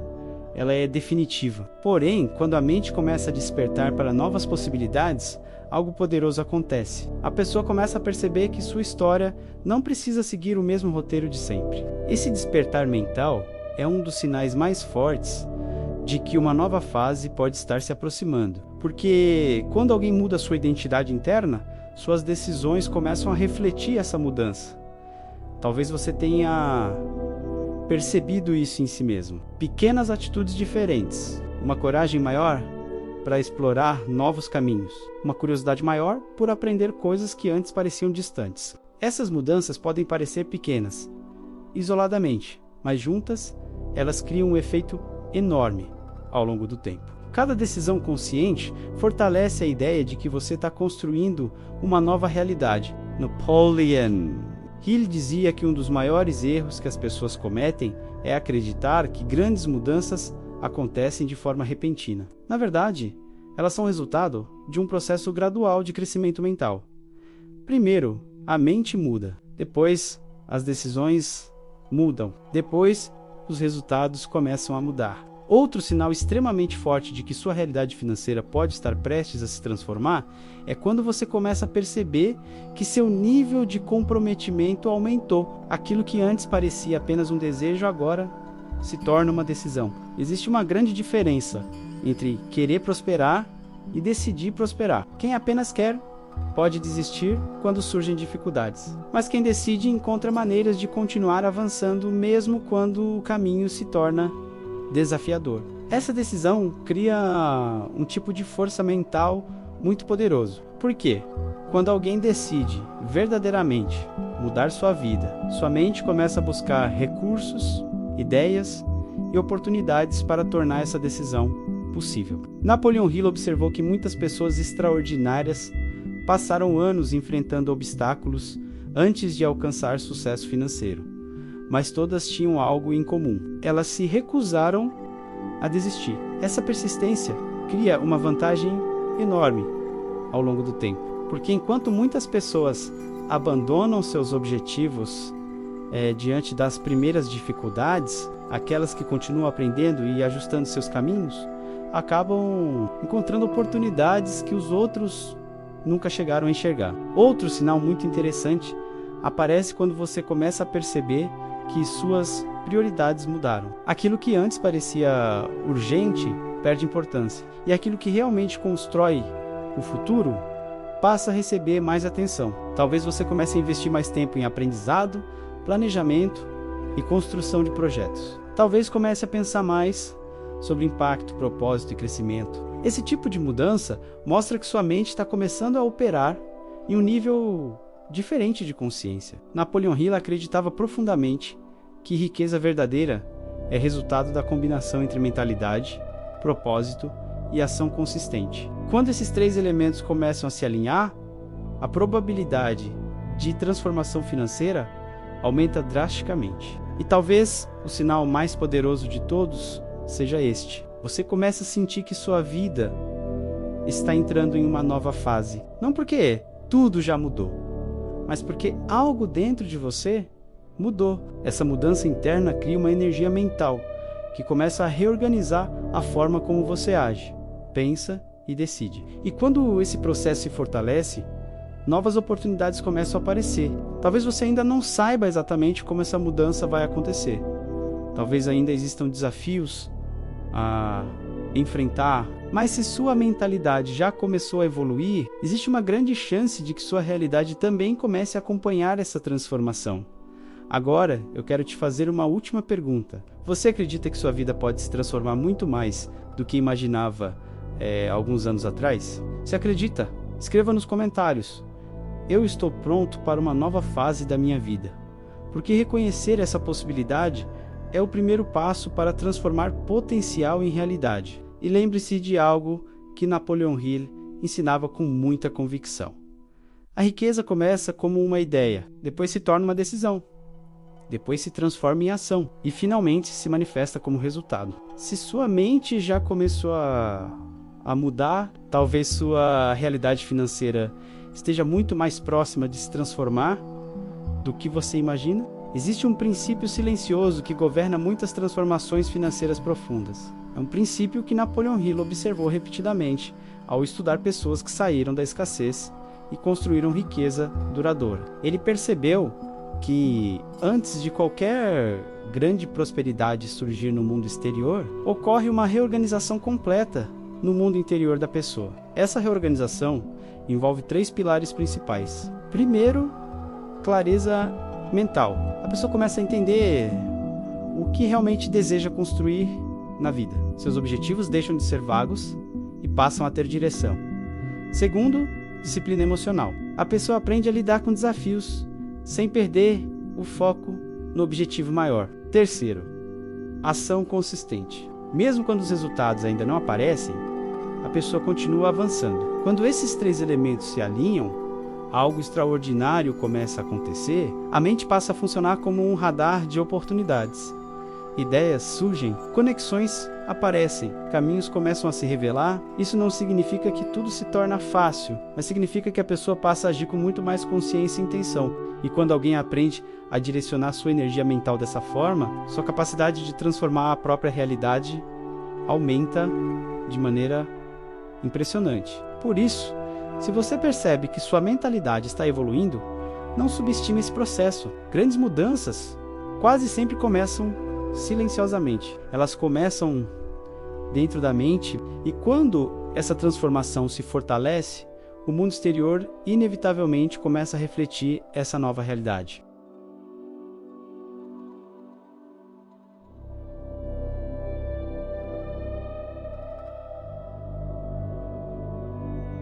ela é definitiva. Porém, quando a mente começa a despertar para novas possibilidades, algo poderoso acontece. A pessoa começa a perceber que sua história não precisa seguir o mesmo roteiro de sempre. Esse despertar mental é um dos sinais mais fortes de que uma nova fase pode estar se aproximando. Porque quando alguém muda sua identidade interna, suas decisões começam a refletir essa mudança. Talvez você tenha percebido isso em si mesmo. Pequenas atitudes diferentes, uma coragem maior para explorar novos caminhos, uma curiosidade maior por aprender coisas que antes pareciam distantes. Essas mudanças podem parecer pequenas, isoladamente, mas juntas, elas criam um efeito enorme ao longo do tempo. Cada decisão consciente fortalece a ideia de que você está construindo uma nova realidade. Napoleon Hill dizia que um dos maiores erros que as pessoas cometem é acreditar que grandes mudanças acontecem de forma repentina. Na verdade, elas são resultado de um processo gradual de crescimento mental. Primeiro, a mente muda. Depois, as decisões mudam. Depois, os resultados começam a mudar. Outro sinal extremamente forte de que sua realidade financeira pode estar prestes a se transformar é quando você começa a perceber que seu nível de comprometimento aumentou. Aquilo que antes parecia apenas um desejo agora se torna uma decisão. Existe uma grande diferença entre querer prosperar e decidir prosperar. Quem apenas quer pode desistir quando surgem dificuldades, mas quem decide encontra maneiras de continuar avançando mesmo quando o caminho se torna desafiador. Essa decisão cria um tipo de força mental muito poderoso. Por quê? Quando alguém decide verdadeiramente mudar sua vida, sua mente começa a buscar recursos, ideias e oportunidades para tornar essa decisão possível. Napoleon Hill observou que muitas pessoas extraordinárias passaram anos enfrentando obstáculos antes de alcançar sucesso financeiro. Mas todas tinham algo em comum. Elas se recusaram a desistir. Essa persistência cria uma vantagem enorme ao longo do tempo. Porque enquanto muitas pessoas abandonam seus objetivos diante das primeiras dificuldades, aquelas que continuam aprendendo e ajustando seus caminhos, acabam encontrando oportunidades que os outros nunca chegaram a enxergar. Outro sinal muito interessante aparece quando você começa a perceber que suas prioridades mudaram. Aquilo que antes parecia urgente perde importância, e aquilo que realmente constrói o futuro passa a receber mais atenção. Talvez você comece a investir mais tempo em aprendizado, planejamento e construção de projetos. Talvez comece a pensar mais sobre impacto, propósito e crescimento. Esse tipo de mudança mostra que sua mente está começando a operar em um nível diferente de consciência. Napoleon Hill acreditava profundamente que riqueza verdadeira é resultado da combinação entre mentalidade, propósito e ação consistente. Quando esses três elementos começam a se alinhar, a probabilidade de transformação financeira aumenta drasticamente. E talvez o sinal mais poderoso de todos seja este. Você começa a sentir que sua vida está entrando em uma nova fase. Não porque tudo já mudou, mas porque algo dentro de você mudou. Essa mudança interna cria uma energia mental que começa a reorganizar a forma como você age, pensa e decide. E quando esse processo se fortalece, novas oportunidades começam a aparecer. Talvez você ainda não saiba exatamente como essa mudança vai acontecer. Talvez ainda existam desafios a enfrentar, mas se sua mentalidade já começou a evoluir, existe uma grande chance de que sua realidade também comece a acompanhar essa transformação. Agora, eu quero te fazer uma última pergunta. Você acredita que sua vida pode se transformar muito mais do que imaginava alguns anos atrás? Se acredita, escreva nos comentários. Eu estou pronto para uma nova fase da minha vida. Porque reconhecer essa possibilidade é o primeiro passo para transformar potencial em realidade. E lembre-se de algo que Napoleon Hill ensinava com muita convicção. A riqueza começa como uma ideia, depois se torna uma decisão, depois se transforma em ação e finalmente se manifesta como resultado. Se sua mente já começou a mudar, talvez sua realidade financeira esteja muito mais próxima de se transformar do que você imagina. Existe um princípio silencioso que governa muitas transformações financeiras profundas. É um princípio que Napoleon Hill observou repetidamente ao estudar pessoas que saíram da escassez e construíram riqueza duradoura. Ele percebeu que antes de qualquer grande prosperidade surgir no mundo exterior, ocorre uma reorganização completa no mundo interior da pessoa. Essa reorganização envolve 3 pilares principais. Primeiro, clareza mental. A pessoa começa a entender o que realmente deseja construir na vida. Seus objetivos deixam de ser vagos e passam a ter direção. Segundo, disciplina emocional. A pessoa aprende a lidar com desafios sem perder o foco no objetivo maior. Terceiro, ação consistente. Mesmo quando os resultados ainda não aparecem, a pessoa continua avançando. Quando esses 3 elementos se alinham, algo extraordinário começa a acontecer, a mente passa a funcionar como um radar de oportunidades. Ideias surgem, conexões aparecem, caminhos começam a se revelar. Isso não significa que tudo se torna fácil, mas significa que a pessoa passa a agir com muito mais consciência e intenção. E quando alguém aprende a direcionar sua energia mental dessa forma, sua capacidade de transformar a própria realidade aumenta de maneira impressionante. Por isso, se você percebe que sua mentalidade está evoluindo, não subestime esse processo. Grandes mudanças quase sempre começam silenciosamente. Elas começam dentro da mente e quando essa transformação se fortalece, o mundo exterior inevitavelmente começa a refletir essa nova realidade.